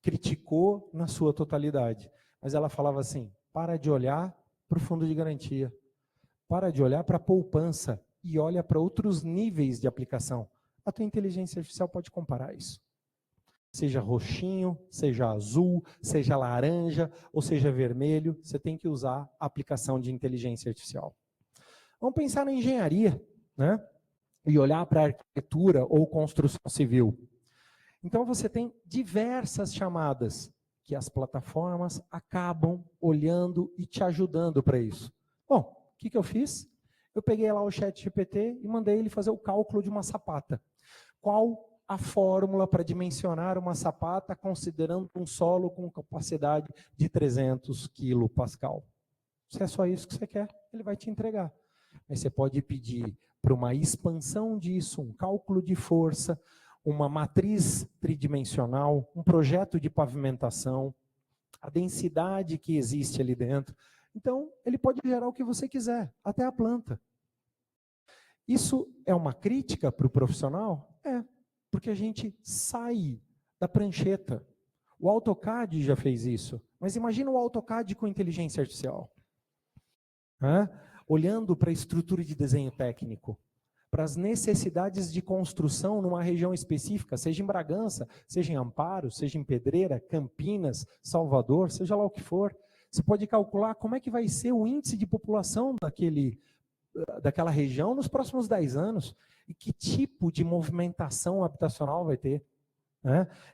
criticou na sua totalidade. Mas ela falava assim, para de olhar para o fundo de garantia. Para de olhar para a poupança e olha para outros níveis de aplicação. A tua inteligência artificial pode comparar isso. Seja roxinho, seja azul, seja laranja ou seja vermelho, você tem que usar a aplicação de inteligência artificial. Vamos pensar na engenharia, né? E olhar para a arquitetura ou construção civil. Então você tem diversas chamadas que as plataformas acabam olhando e te ajudando para isso. Bom, o que eu fiz? Eu peguei lá o ChatGPT e mandei ele fazer o cálculo de uma sapata. Qual a fórmula para dimensionar uma sapata considerando um solo com capacidade de 300 kPa? Se é só isso que você quer, ele vai te entregar. Mas você pode pedir para uma expansão disso, um cálculo de força, uma matriz tridimensional, um projeto de pavimentação, a densidade que existe ali dentro. Então, ele pode gerar o que você quiser, até a planta. Isso é uma crítica para o profissional? É, porque a gente sai da prancheta. O AutoCAD já fez isso, mas imagina o AutoCAD com inteligência artificial. Olhando para a estrutura de desenho técnico, para as necessidades de construção numa região específica, seja em Bragança, seja em Amparo, seja em Pedreira, Campinas, Salvador, seja lá o que for. Você pode calcular como é que vai ser o índice de população daquela região nos próximos 10 anos e que tipo de movimentação habitacional vai ter.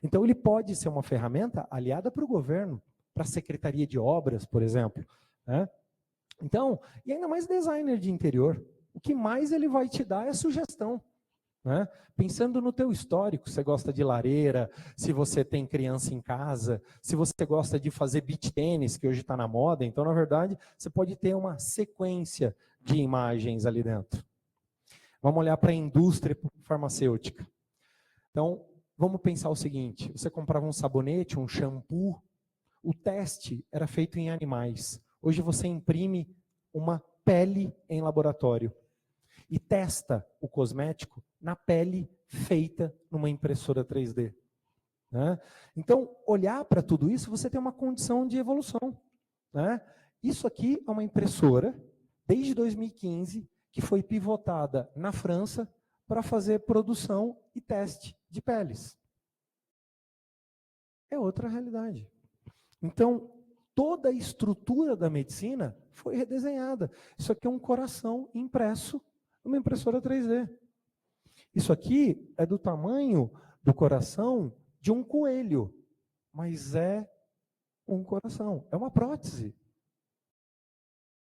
Então, ele pode ser uma ferramenta aliada para o governo, para a Secretaria de Obras, por exemplo. Então, e ainda mais designer de interior. O que mais ele vai te dar é sugestão. Pensando no teu histórico, você gosta de lareira, se você tem criança em casa, se você gosta de fazer beach tênis, que hoje está na moda, então, na verdade, você pode ter uma sequência de imagens ali dentro. Vamos olhar para a indústria farmacêutica. Então, vamos pensar o seguinte, você comprava um sabonete, um shampoo, o teste era feito em animais. Hoje você imprime uma pele em laboratório e testa o cosmético na pele feita numa impressora 3D. Então, olhar para tudo isso, você tem uma condição de evolução. Isso aqui é uma impressora, desde 2015, que foi pivotada na França para fazer produção e teste de peles. É outra realidade. Então, toda a estrutura da medicina foi redesenhada. Isso aqui é um coração impresso numa impressora 3D. Isso aqui é do tamanho do coração de um coelho, mas é um coração, é uma prótese.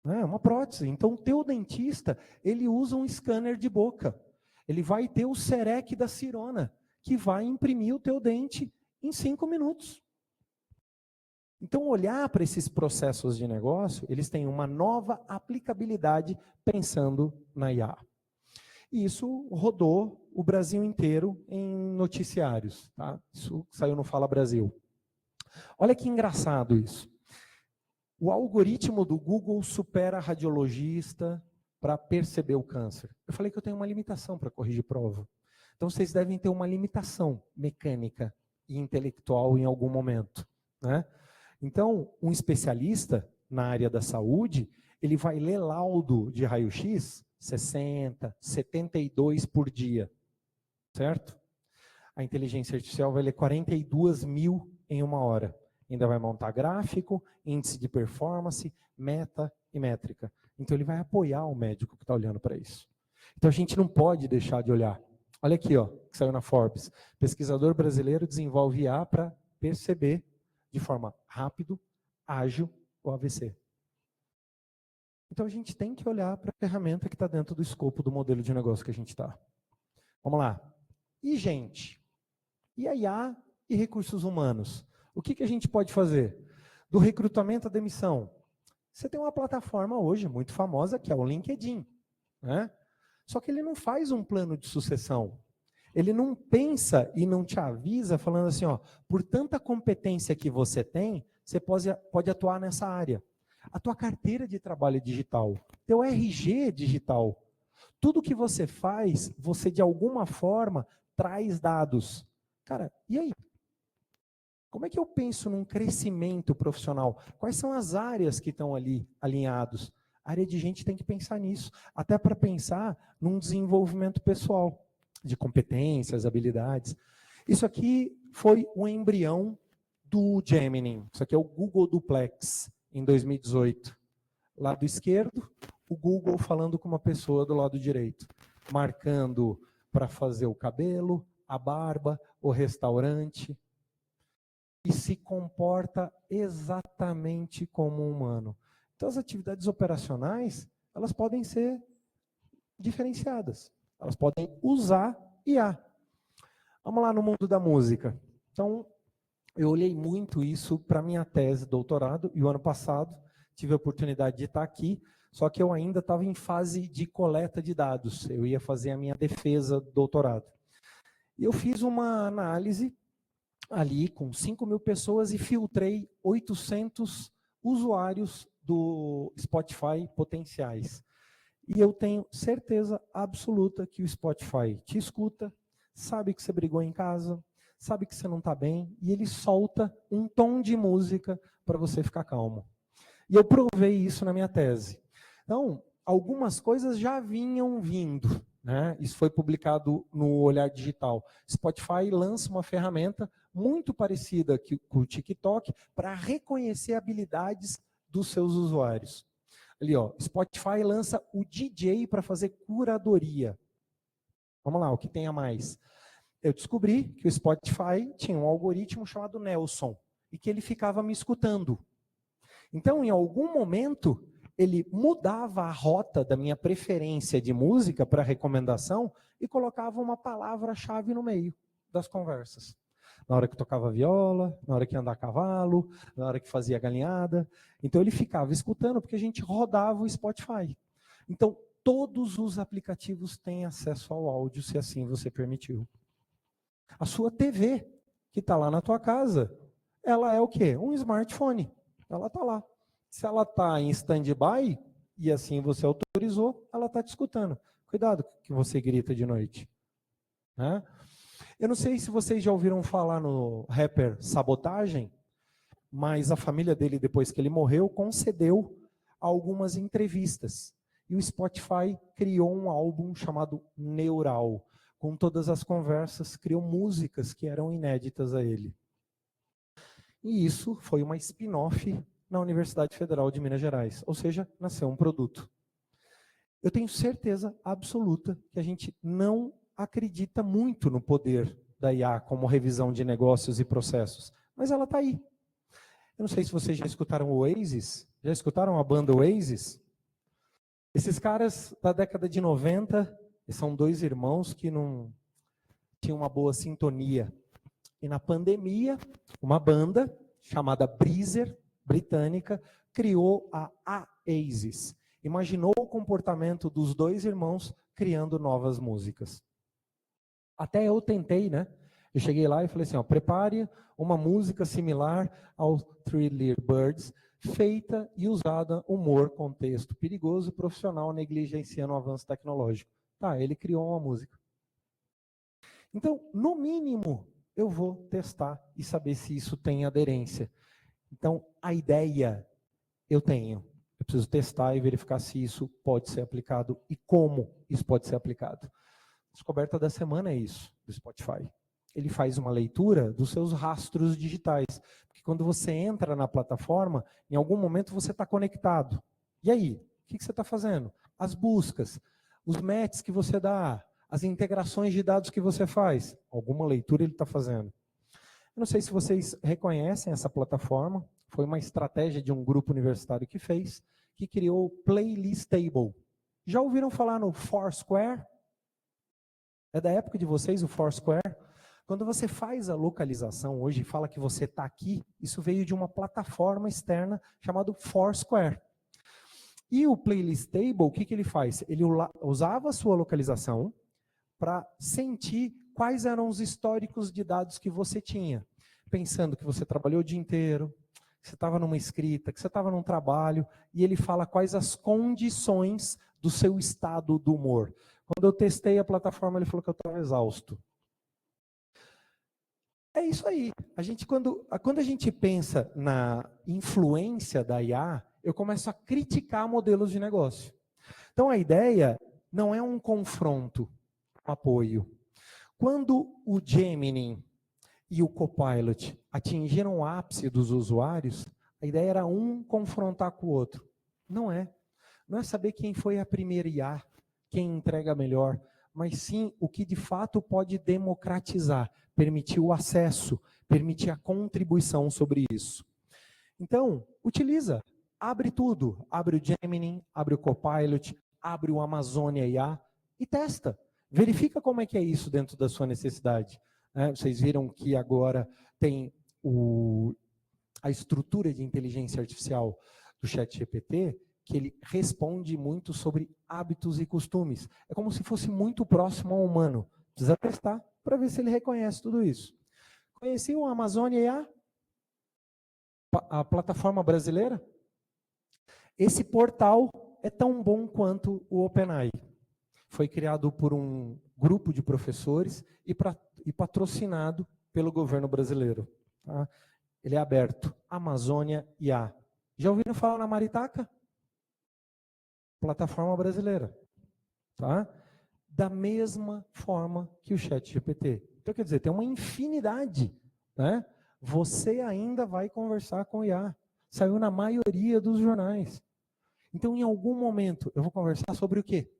É uma prótese. Então, o teu dentista, ele usa um scanner de boca. Ele vai ter o Serec da Cirona, que vai imprimir o teu dente em 5 minutos. Então, olhar para esses processos de negócio, eles têm uma nova aplicabilidade pensando na IA. E isso rodou o Brasil inteiro em noticiários. Tá? Isso saiu no Fala Brasil. Olha que engraçado isso. O algoritmo do Google supera radiologista para perceber o câncer. Eu falei que eu tenho uma limitação para corrigir prova. Então, vocês devem ter uma limitação mecânica e intelectual em algum momento. Então, um especialista na área da saúde, ele vai ler laudo de raio-x 60, 72 por dia, certo? A inteligência artificial vai ler 42 mil em 1 hora. Ainda vai montar gráfico, índice de performance, meta e métrica. Então, ele vai apoiar o médico que está olhando para isso. Então, a gente não pode deixar de olhar. Olha aqui, ó, que saiu na Forbes. Pesquisador brasileiro desenvolve IA para perceber de forma rápido, ágil, o AVC. Então, a gente tem que olhar para a ferramenta que está dentro do escopo do modelo de negócio que a gente está. Vamos lá. E, gente? E a IA e recursos humanos? O que a gente pode fazer? Do recrutamento à demissão. Você tem uma plataforma hoje muito famosa, que é o LinkedIn, né? Só que ele não faz um plano de sucessão. Ele não pensa e não te avisa falando assim, ó, por tanta competência que você tem, você pode atuar nessa área. A tua carteira de trabalho é digital, teu RG é digital. Tudo que você faz, você de alguma forma traz dados. Cara, e aí? Como é que eu penso num crescimento profissional? Quais são as áreas que estão ali alinhados? A área de gente tem que pensar nisso, até para pensar num desenvolvimento pessoal, de competências, habilidades. Isso aqui foi o embrião do Gemini. Isso aqui é o Google Duplex, em 2018. Lado esquerdo, o Google falando com uma pessoa do lado direito, marcando para fazer o cabelo, a barba, o restaurante, e se comporta exatamente como um humano. Então, as atividades operacionais, elas podem ser diferenciadas. Elas podem usar IA. Vamos lá no mundo da música. Então, eu olhei muito isso para minha tese de doutorado, e o ano passado tive a oportunidade de estar aqui, só que eu ainda estava em fase de coleta de dados. Eu ia fazer a minha defesa do doutorado. E eu fiz uma análise ali com 5.000 pessoas e filtrei 800 usuários do Spotify potenciais. E eu tenho certeza absoluta que o Spotify te escuta, sabe que você brigou em casa, sabe que você não está bem, e ele solta um tom de música para você ficar calmo. E eu provei isso na minha tese. Então, algumas coisas já vinham vindo, né? Isso foi publicado no Olhar Digital. Spotify lança uma ferramenta muito parecida com o TikTok para reconhecer habilidades dos seus usuários. Ali, ó, Spotify lança o DJ para fazer curadoria. Vamos lá, o que tem a mais? Eu descobri que o Spotify tinha um algoritmo chamado Nelson e que ele ficava me escutando. Então, em algum momento, ele mudava a rota da minha preferência de música para recomendação e colocava uma palavra-chave no meio das conversas. Na hora que tocava viola, na hora que ia andar a cavalo, na hora que fazia galinhada. Então, ele ficava escutando porque a gente rodava o Spotify. Então, todos os aplicativos têm acesso ao áudio, se assim você permitiu. A sua TV, que está lá na tua casa, ela é o quê? Um smartphone. Ela está lá. Se ela está em stand-by, e assim você autorizou, ela está te escutando. Cuidado que você grita de noite. Né? Eu não sei se vocês já ouviram falar no rapper Sabotagem, mas a família dele, depois que ele morreu, concedeu algumas entrevistas. E o Spotify criou um álbum chamado Neural. Com todas as conversas, criou músicas que eram inéditas a ele. E isso foi uma spin-off na Universidade Federal de Minas Gerais. Ou seja, nasceu um produto. Eu tenho certeza absoluta que a gente não acredita muito no poder da IA como revisão de negócios e processos. Mas ela está aí. Eu não sei se vocês já escutaram o Oasis. Já escutaram a banda Oasis? Esses caras da década de 90, são dois irmãos que não tinham uma boa sintonia. E na pandemia, uma banda chamada Breezer, britânica, criou a Oasis. Imaginou o comportamento dos dois irmãos criando novas músicas. Até eu tentei, né? Eu cheguei lá e falei assim, ó, prepare uma música similar ao Three Little Birds, feita e usada humor, contexto perigoso, profissional, negligenciando o avanço tecnológico. Tá, ele criou uma música. Então, no mínimo, eu vou testar e saber se isso tem aderência. Então, a ideia eu tenho. Eu preciso testar e verificar se isso pode ser aplicado e como isso pode ser aplicado. A descoberta da semana é isso, do Spotify. Ele faz uma leitura dos seus rastros digitais. Porque quando você entra na plataforma, em algum momento você está conectado. E aí? O que você está fazendo? As buscas, os matches que você dá, as integrações de dados que você faz. Alguma leitura ele está fazendo. Eu não sei se vocês reconhecem essa plataforma. Foi uma estratégia de um grupo universitário que fez, que criou o Playlistable. Já ouviram falar no Foursquare? É da época de vocês o Foursquare? Quando você faz a localização hoje e fala que você está aqui, isso veio de uma plataforma externa chamada Foursquare. E o Playlist Table, o que ele faz? Ele usava a sua localização para sentir quais eram os históricos de dados que você tinha. Pensando que você trabalhou o dia inteiro, que você estava numa escrita, que você estava num trabalho, e ele fala quais as condições do seu estado do humor. Quando eu testei a plataforma, ele falou que eu estava exausto. É isso aí. Quando a gente pensa na influência da IA, eu começo a criticar modelos de negócio. Então, a ideia não é um confronto, um apoio. Quando o Gemini e o Copilot atingiram o ápice dos usuários, a ideia era um confrontar com o outro. Não é. Não é saber quem foi a primeira IA, quem entrega melhor, mas sim o que de fato pode democratizar, permitir o acesso, permitir a contribuição sobre isso. Então, utiliza, abre tudo, abre o Gemini, abre o Copilot, abre o Amazônia IA e testa. Verifica como é que é isso dentro da sua necessidade. Vocês viram que agora tem a estrutura de inteligência artificial do ChatGPT, que ele responde muito sobre hábitos e costumes. É como se fosse muito próximo ao humano. Precisa testar para ver se ele reconhece tudo isso. Conheci o Amazônia IA? A plataforma brasileira? Esse portal é tão bom quanto o OpenAI. Foi criado por um grupo de professores e patrocinado pelo governo brasileiro. Tá? Ele é aberto. Amazônia IA. Já ouviram falar na Maritaca? Plataforma brasileira. Tá? Da mesma forma que o ChatGPT. Então, quer dizer, tem uma infinidade. Né? Você ainda vai conversar com o IA. Saiu na maioria dos jornais. Então, em algum momento, eu vou conversar sobre o quê?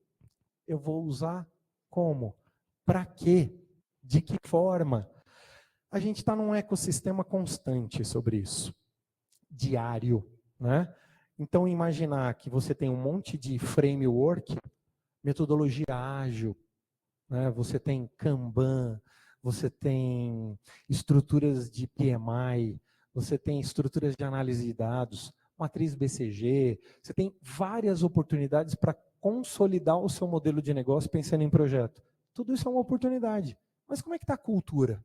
Eu vou usar como? Para quê? De que forma? A gente está num ecossistema constante sobre isso. Diário. Né? Então, imaginar que você tem um monte de framework, metodologia ágil, né? Você tem Kanban, você tem estruturas de PMI, você tem estruturas de análise de dados, matriz BCG, você tem várias oportunidades para consolidar o seu modelo de negócio pensando em projeto. Tudo isso é uma oportunidade. Mas como é que está a cultura?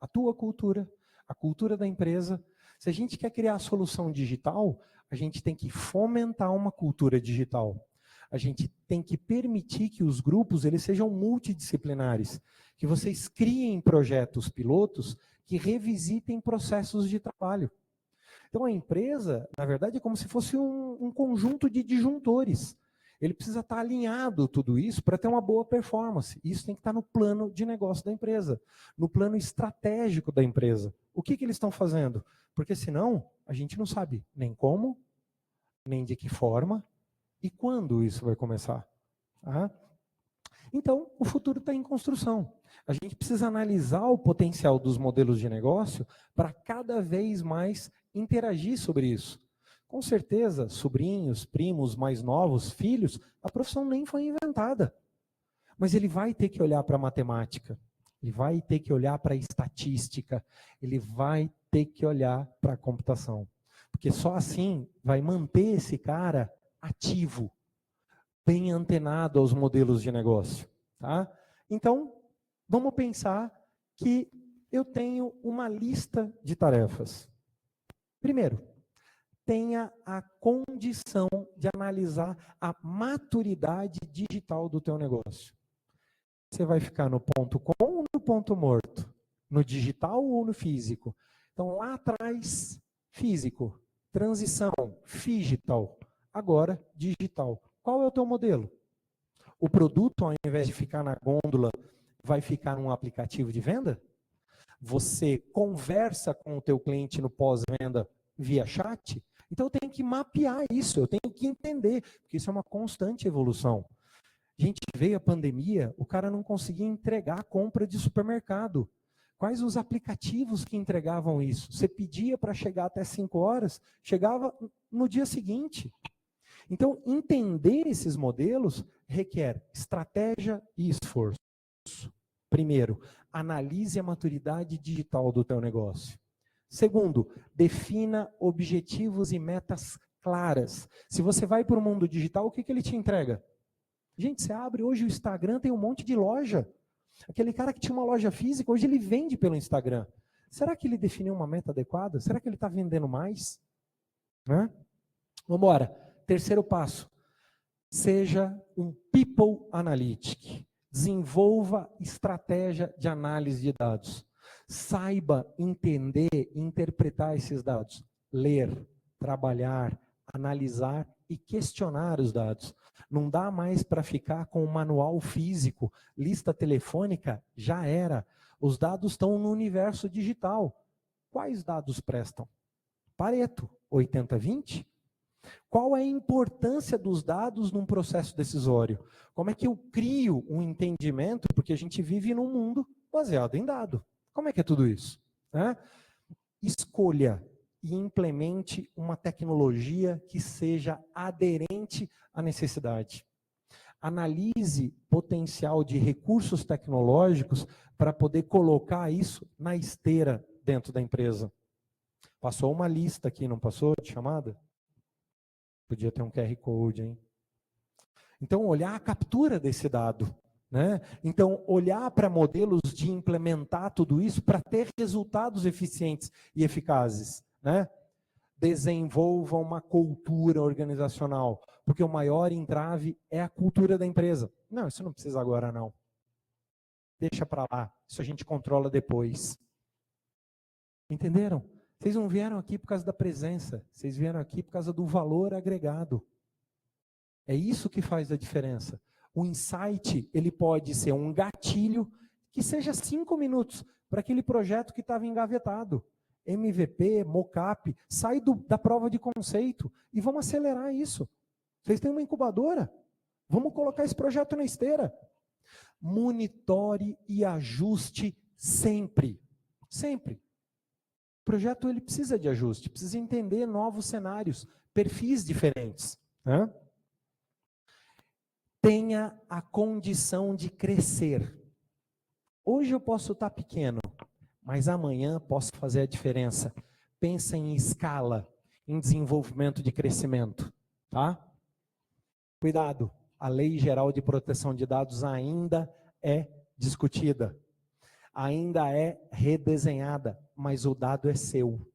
A tua cultura, a cultura da empresa. Se a gente quer criar a solução digital, a gente tem que fomentar uma cultura digital. A gente tem que permitir que os grupos eles sejam multidisciplinares, que vocês criem projetos pilotos que revisitem processos de trabalho. Então a empresa, na verdade, é como se fosse um conjunto de disjuntores. Ele precisa estar alinhado tudo isso para ter uma boa performance. Isso tem que estar no plano de negócio da empresa, no plano estratégico da empresa. O que eles estão fazendo? Porque senão a gente não sabe nem como, nem de que forma e quando isso vai começar. Tá? Então, o futuro está em construção. A gente precisa analisar o potencial dos modelos de negócio para cada vez mais interagir sobre isso. Com certeza, sobrinhos, primos mais novos, filhos, a profissão nem foi inventada. Mas ele vai ter que olhar para a matemática, ele vai ter que olhar para a estatística, ele vai ter que olhar para a computação. Porque só assim vai manter esse cara ativo, bem antenado aos modelos de negócio. Tá? Então, vamos pensar que eu tenho uma lista de tarefas. Primeiro, tenha a condição de analisar a maturidade digital do teu negócio. Você vai ficar no ponto com ou no ponto morto? No digital ou no físico? Então, lá atrás, físico. Transição, digital. Agora, digital. Qual é o teu modelo? O produto, ao invés de ficar na gôndola, vai ficar num aplicativo de venda? Você conversa com o teu cliente no pós-venda via chat? Então eu tenho que mapear isso, eu tenho que entender, porque isso é uma constante evolução. A gente veio a pandemia, o cara não conseguia entregar a compra de supermercado. Quais os aplicativos que entregavam isso? Você pedia para chegar até 5 horas, chegava no dia seguinte. Então, entender esses modelos requer estratégia e esforço. Primeiro, analise a maturidade digital do teu negócio. Segundo, defina objetivos e metas claras. Se você vai para o mundo digital, o que ele te entrega? Gente, você abre hoje o Instagram, tem um monte de loja. Aquele cara que tinha uma loja física, hoje ele vende pelo Instagram. Será que ele definiu uma meta adequada? Será que ele está vendendo mais? Vamos embora. Terceiro passo. Seja um People Analytic. Desenvolva estratégia de análise de dados. Saiba entender e interpretar esses dados. Ler, trabalhar, analisar e questionar os dados. Não dá mais para ficar com um manual físico, lista telefônica, já era. Os dados estão no universo digital. Quais dados prestam? Pareto, 80-20? Qual é a importância dos dados num processo decisório? Como é que eu crio um entendimento? Porque a gente vive num mundo baseado em dado. Como é que é tudo isso? Escolha e implemente uma tecnologia que seja aderente à necessidade. Analise potencial de recursos tecnológicos para poder colocar isso na esteira dentro da empresa. Passou uma lista aqui, não passou, de chamada? Podia ter um QR Code, hein? Então, olhar a captura desse dado. Então, olhar para modelos de implementar tudo isso para ter resultados eficientes e eficazes. Desenvolva uma cultura organizacional, porque o maior entrave é a cultura da empresa. Não, isso não precisa agora não. Deixa para lá, isso a gente controla depois. Entenderam? Vocês não vieram aqui por causa da presença, vocês vieram aqui por causa do valor agregado. É isso que faz a diferença. O insight, ele pode ser um gatilho que seja 5 minutos para aquele projeto que estava engavetado. MVP, mockup, sai da prova de conceito e vamos acelerar isso. Vocês têm uma incubadora? Vamos colocar esse projeto na esteira. Monitore e ajuste sempre. Sempre. O projeto ele precisa de ajuste, precisa entender novos cenários, perfis diferentes. Tenha a condição de crescer. Hoje eu posso estar pequeno, mas amanhã posso fazer a diferença. Pensa em escala, em desenvolvimento de crescimento. Cuidado, a Lei Geral de Proteção de Dados ainda é discutida, ainda é redesenhada, mas o dado é seu.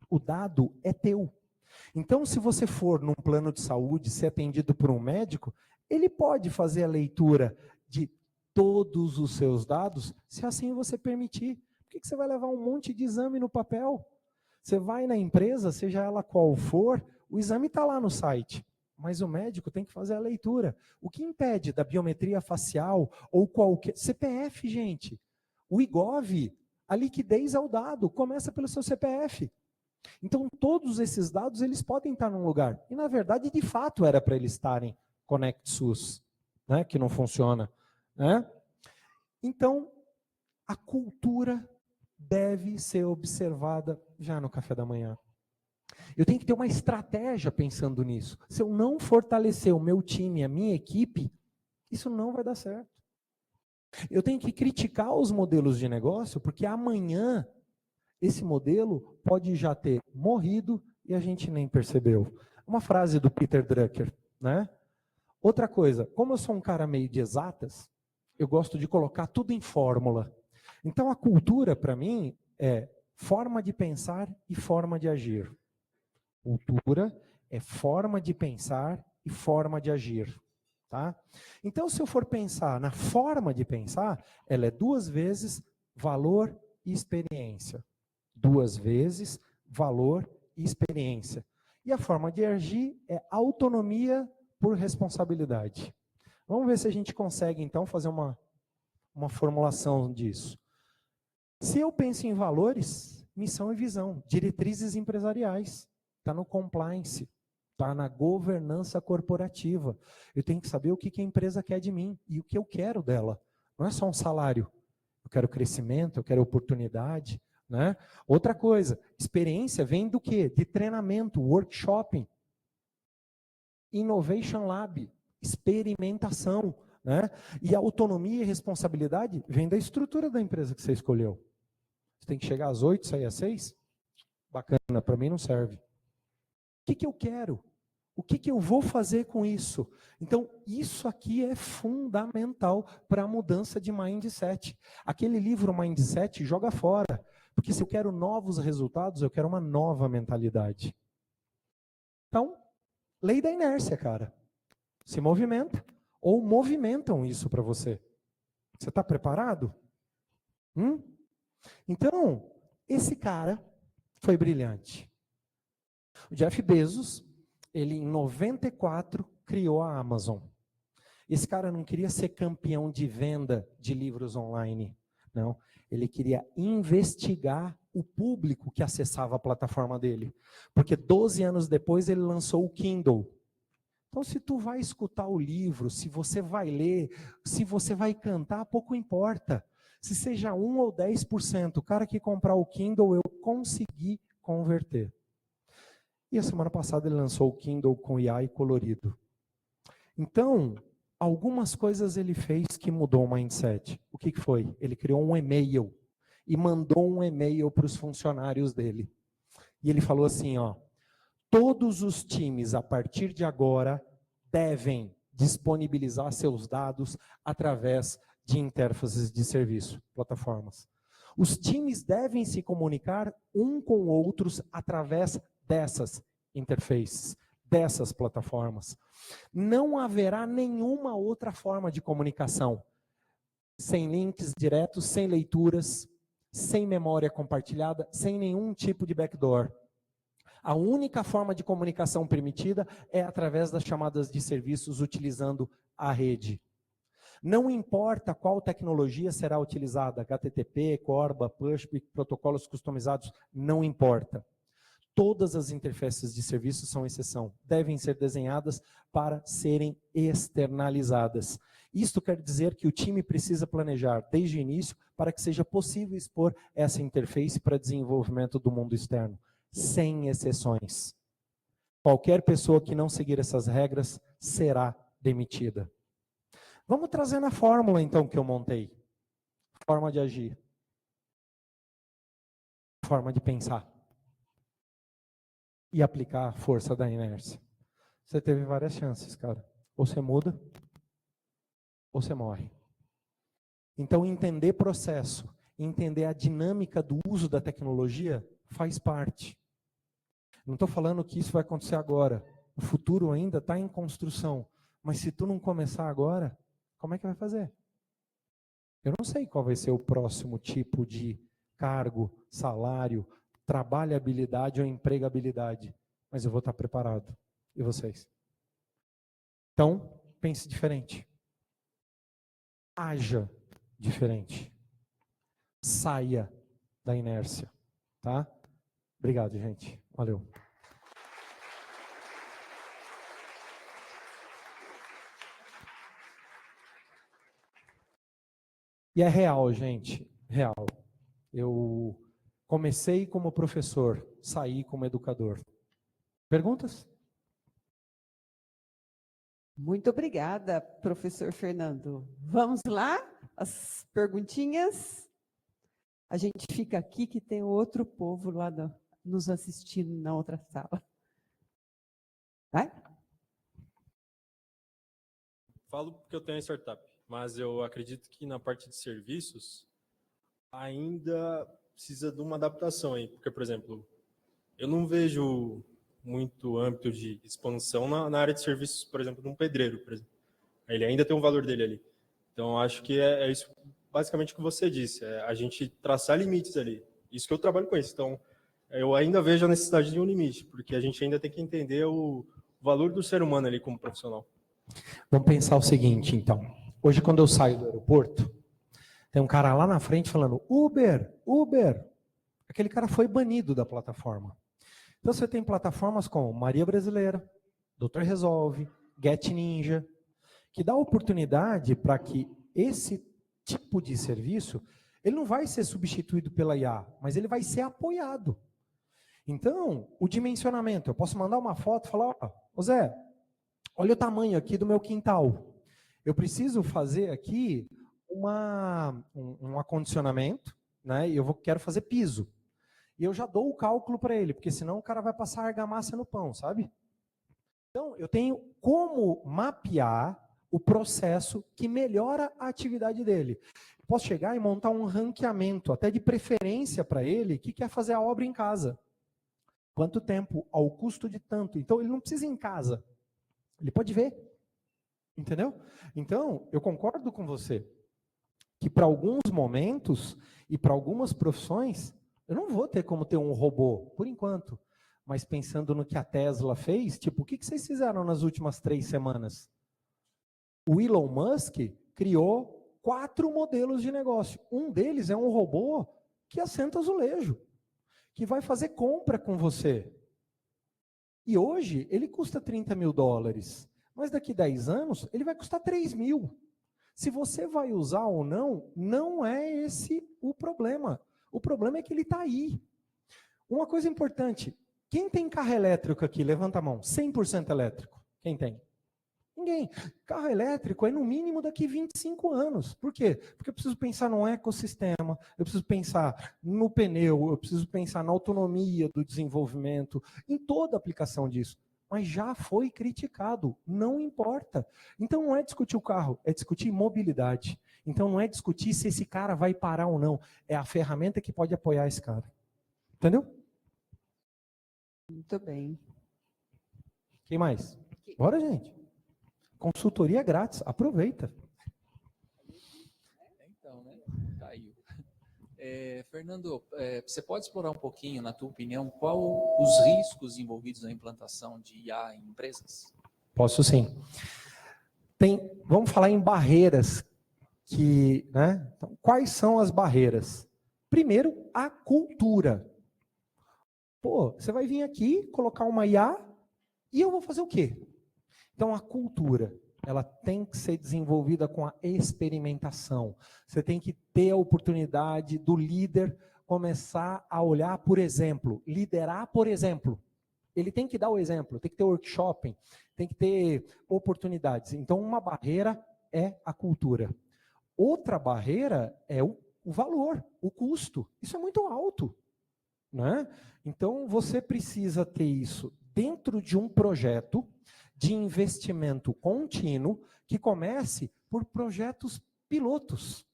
O dado é teu. Então, se você for num plano de saúde, ser atendido por um médico, ele pode fazer a leitura de todos os seus dados, se assim você permitir. Por que você vai levar um monte de exame no papel? Você vai na empresa, seja ela qual for, o exame está lá no site, mas o médico tem que fazer a leitura. O que impede da biometria facial ou qualquer... CPF, gente. O IGOV, a liquidez ao dado, começa pelo seu CPF. Então, todos esses dados, eles podem estar num lugar. E, na verdade, de fato, era para eles estarem Connect SUS, que não funciona. Então, a cultura deve ser observada já no café da manhã. Eu tenho que ter uma estratégia pensando nisso. Se eu não fortalecer o meu time, a minha equipe, isso não vai dar certo. Eu tenho que criticar os modelos de negócio, porque amanhã esse modelo pode já ter morrido e a gente nem percebeu. Uma frase do Peter Drucker, Outra coisa, como eu sou um cara meio de exatas, eu gosto de colocar tudo em fórmula. Então a cultura, para mim, é forma de pensar e forma de agir. Cultura é forma de pensar e forma de agir. Então, se eu for pensar na forma de pensar, ela é 2 vezes valor e experiência. 2 vezes valor e experiência. E a forma de agir é autonomia por responsabilidade. Vamos ver se a gente consegue, então, fazer uma formulação disso. Se eu penso em valores, missão e visão, diretrizes empresariais, está no compliance, está na governança corporativa. Eu tenho que saber o que a empresa quer de mim e o que eu quero dela. Não é só um salário. Eu quero crescimento, eu quero oportunidade. Outra coisa, experiência vem do quê? De treinamento, workshop. Innovation Lab, experimentação. né? E a autonomia e responsabilidade vem da estrutura da empresa que você escolheu. Você tem que chegar às 8, sair às 6? Bacana, para mim não serve. O que eu quero? O que eu vou fazer com isso? Então, isso aqui é fundamental para a mudança de mindset. Aquele livro Mindset joga fora. Porque se eu quero novos resultados, eu quero uma nova mentalidade. Então, lei da inércia, cara. Se movimenta ou movimentam isso para você. Você está preparado? Então, esse cara foi brilhante. O Jeff Bezos, ele em 94 criou a Amazon. Esse cara não queria ser campeão de venda de livros online, não. Ele queria investigar o público que acessava a plataforma dele. Porque 12 anos depois ele lançou o Kindle. Então, se tu vai escutar o livro, se você vai ler, se você vai cantar, pouco importa. Se seja 1 ou 10%, o cara que comprar o Kindle, eu consegui converter. E a semana passada ele lançou o Kindle com IA e colorido. Então, algumas coisas ele fez que mudou o mindset. O que foi? Ele criou um e-mail e mandou um e-mail para os funcionários dele. E ele falou assim, ó, todos os times, a partir de agora, devem disponibilizar seus dados através de interfaces de serviço, plataformas. Os times devem se comunicar um com outros através dessas interfaces, dessas plataformas. Não haverá nenhuma outra forma de comunicação, sem links diretos, sem leituras, sem memória compartilhada, sem nenhum tipo de backdoor. A única forma de comunicação permitida é através das chamadas de serviços utilizando a rede. Não importa qual tecnologia será utilizada, HTTP, CORBA, Push, protocolos customizados, não importa. Todas as interfaces de serviço são exceção, devem ser desenhadas para serem externalizadas. Isto quer dizer que o time precisa planejar desde o início para que seja possível expor essa interface para desenvolvimento do mundo externo, sem exceções. Qualquer pessoa que não seguir essas regras será demitida. Vamos trazer na fórmula, então, que eu montei. Forma de agir. Forma de pensar. E aplicar a força da inércia. Você teve várias chances, cara. Ou você muda, ou você morre. Então, entender processo, entender a dinâmica do uso da tecnologia, faz parte. Não estou falando que isso vai acontecer agora. O futuro ainda está em construção. Mas se tu não começar agora, como é que vai fazer? Eu não sei qual vai ser o próximo tipo de cargo, salário, trabalhabilidade ou empregabilidade, mas eu vou estar preparado. E vocês? Então, pense diferente. Haja diferente. Saia da inércia, tá? Obrigado, gente. Valeu. E é real, gente, real. Eu comecei como professor, saí como educador. Perguntas? Muito obrigada, professor Fernando. Vamos lá? As perguntinhas? A gente fica aqui que tem outro povo lá nos assistindo na outra sala. Vai? Falo porque eu tenho a startup, mas eu acredito que na parte de serviços ainda precisa de uma adaptação aí, porque, por exemplo, eu não vejo muito âmbito de expansão na área de serviços, por exemplo, de um pedreiro, por exemplo. Ele ainda tem um valor dele ali. Então, acho que é isso basicamente o que você disse, é a gente traçar limites ali. Isso que eu trabalho com isso. Então, eu ainda vejo a necessidade de um limite, porque a gente ainda tem que entender o valor do ser humano ali como profissional. Vamos pensar o seguinte, então. Hoje, quando eu saio do aeroporto, tem um cara lá na frente falando, Uber, Uber. Aquele cara foi banido da plataforma. Então, você tem plataformas como Maria Brasileira, Doutor Resolve, Get Ninja, que dá oportunidade para que esse tipo de serviço, ele não vai ser substituído pela IA, mas ele vai ser apoiado. Então, o dimensionamento, eu posso mandar uma foto e falar, ó, Zé, olha o tamanho aqui do meu quintal. Eu preciso fazer aqui um acondicionamento, né? E quero fazer piso. E eu já dou o cálculo para ele, porque senão o cara vai passar argamassa no pão, sabe? Então, eu tenho como mapear o processo que melhora a atividade dele. Posso chegar e montar um ranqueamento, até de preferência para ele, que quer fazer a obra em casa. Quanto tempo? Ao custo de tanto. Então, ele não precisa ir em casa. Ele pode ver. Entendeu? Então, eu concordo com você que para alguns momentos e para algumas profissões, eu não vou ter como ter um robô, por enquanto. Mas pensando no que a Tesla fez, tipo, o que vocês fizeram nas últimas 3 semanas? O Elon Musk criou 4 modelos de negócio. Um deles é um robô que assenta azulejo, que vai fazer compra com você. E hoje ele custa $30.000, mas daqui 10 anos ele vai custar 3.000. Se você vai usar ou não, não é esse o problema. O problema é que ele está aí. Uma coisa importante, quem tem carro elétrico aqui? Levanta a mão. 100% elétrico. Quem tem? Ninguém. Carro elétrico é no mínimo daqui 25 anos. Por quê? Porque eu preciso pensar no ecossistema, eu preciso pensar no pneu, eu preciso pensar na autonomia do desenvolvimento, em toda a aplicação disso. Mas já foi criticado, não importa. Então não é discutir o carro, é discutir mobilidade. Então não é discutir se esse cara vai parar ou não, é a ferramenta que pode apoiar esse cara. Entendeu? Muito bem. Quem mais? Bora, gente. Consultoria grátis, aproveita. Então, né? Caiu. Fernando, você pode explorar um pouquinho, na tua opinião, qual os riscos envolvidos na implantação de IA em empresas? Posso sim. Vamos falar em barreiras né? Então, quais são as barreiras? Primeiro, a cultura. Pô, você vai vir aqui, colocar uma IA e eu vou fazer o quê? Então, a cultura, ela tem que ser desenvolvida com a experimentação. Você tem que ter a oportunidade do líder começar a olhar, por exemplo, liderar, por exemplo. Ele tem que dar o exemplo, tem que ter workshop, tem que ter oportunidades. Então, uma barreira é a cultura. Outra barreira é o valor, o custo. Isso é muito alto, né? Então, você precisa ter isso dentro de um projeto de investimento contínuo que comece por projetos pilotos.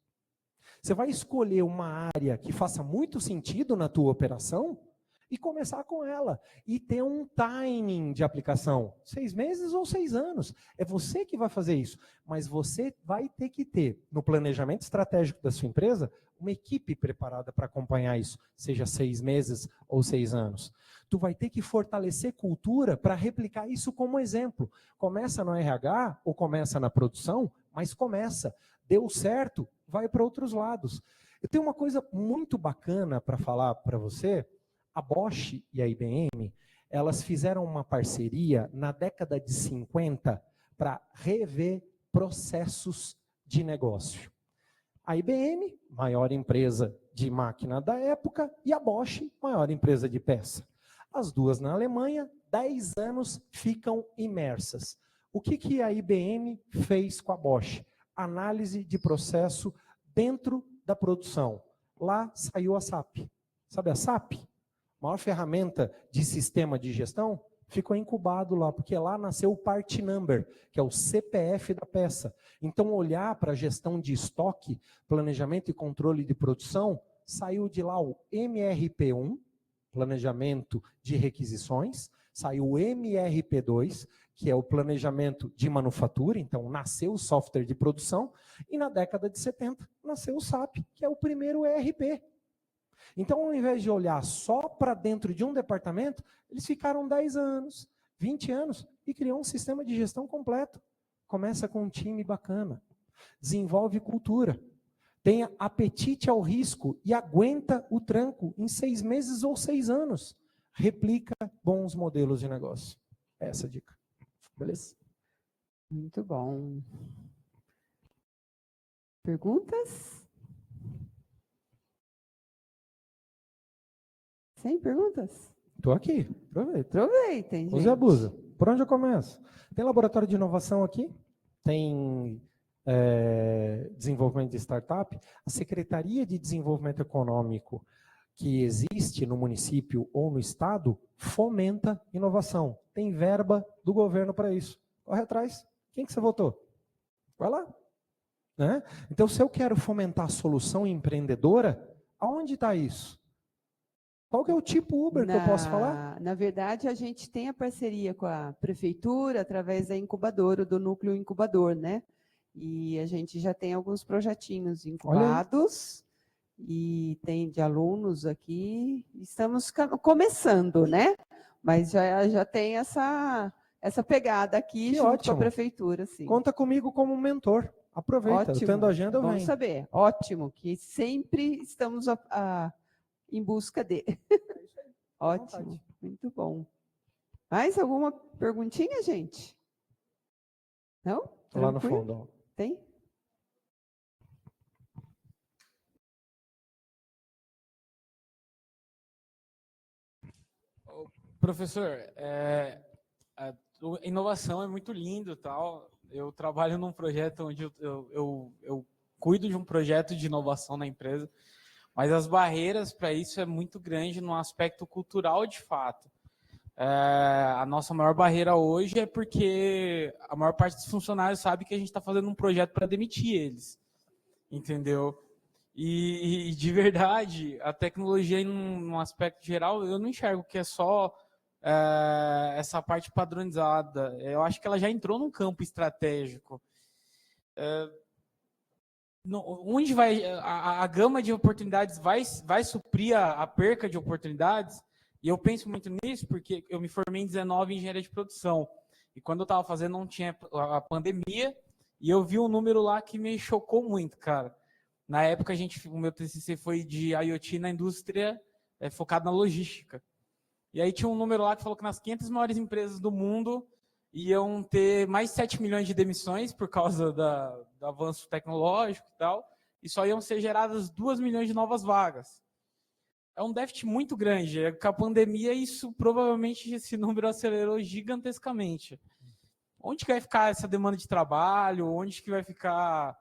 Você vai escolher uma área que faça muito sentido na tua operação e começar com ela. E ter um timing de aplicação. 6 meses ou 6 anos. É você que vai fazer isso. Mas você vai ter que ter, no planejamento estratégico da sua empresa, uma equipe preparada para acompanhar isso. Seja 6 meses ou 6 anos. Tu vai ter que fortalecer cultura para replicar isso como exemplo. Começa no RH ou começa na produção, mas começa. Deu certo, vai para outros lados. Eu tenho uma coisa muito bacana para falar para você. A Bosch e a IBM, elas fizeram uma parceria na década de 50 para rever processos de negócio. A IBM, maior empresa de máquina da época, e a Bosch, maior empresa de peça. As duas na Alemanha, 10 anos ficam imersas. O que a IBM fez com a Bosch? Análise de processo dentro da produção. Lá saiu a SAP. Sabe a SAP? Maior ferramenta de sistema de gestão, ficou incubado lá, porque lá nasceu o part number, que é o CPF da peça. Então, olhar para a gestão de estoque, planejamento e controle de produção, saiu de lá o MRP1, planejamento de requisições, saiu o MRP2, que é o planejamento de manufatura, então nasceu o software de produção, e na década de 70 nasceu o SAP, que é o primeiro ERP. Então, ao invés de olhar só para dentro de um departamento, eles ficaram 10 anos, 20 anos e criou um sistema de gestão completo. Começa com um time bacana, desenvolve cultura, tenha apetite ao risco e aguenta o tranco em 6 meses ou 6 anos. Replica bons modelos de negócio. Essa é a dica. Beleza? Muito bom. Perguntas? Sem perguntas? Estou aqui. Aproveita. Aproveitem, gente. Use e abusa. Por onde eu começo? Tem laboratório de inovação aqui? Tem desenvolvimento de startup, a Secretaria de Desenvolvimento Econômico que existe no município ou no estado fomenta inovação. Tem verba do governo para isso. Corre atrás. Quem que você votou? Vai lá. Né? Então, se eu quero fomentar a solução empreendedora, aonde está isso? Qual que é o tipo Uber que eu posso falar? Na verdade, a gente tem a parceria com a prefeitura através da incubadora, do núcleo incubador, né? E a gente já tem alguns projetinhos incubados e tem de alunos aqui. Estamos começando, né? Mas já tem essa pegada aqui Que junto ótimo. com a prefeitura, sim. Conta comigo como mentor. Aproveita, Ótimo. tendo agenda, eu Vamos venho. saber. Ótimo, que sempre estamos em busca de. Ótimo, muito bom. Mais alguma perguntinha, gente? Não? Lá no Tranquilo? fundo. Ó. Tem? Professor, inovação é muito lindo, tal. Eu trabalho num projeto onde eu cuido de um projeto de inovação na empresa, mas as barreiras para isso é muito grande no aspecto cultural, de fato. A nossa maior barreira hoje é porque a maior parte dos funcionários sabe que a gente está fazendo um projeto para demitir eles, entendeu? E de verdade, a tecnologia, em um aspecto geral, eu não enxergo que é só essa parte padronizada. Eu acho que ela já entrou num campo estratégico. Onde vai a gama de oportunidades vai suprir a perca de oportunidades? E eu penso muito nisso porque eu me formei em 19 em engenharia de produção. E quando eu estava fazendo, não tinha a pandemia, e eu vi um número lá que me chocou muito, cara. Na época, o meu TCC foi de IoT na indústria, focado na logística. E aí tinha um número lá que falou que nas 500 maiores empresas do mundo iam ter mais 7 milhões de demissões por causa do avanço tecnológico e tal, e só iam ser geradas 2 milhões de novas vagas. É um déficit muito grande. Com a pandemia, isso provavelmente, esse número acelerou gigantescamente. Onde que vai ficar essa demanda de trabalho? Onde que vai ficar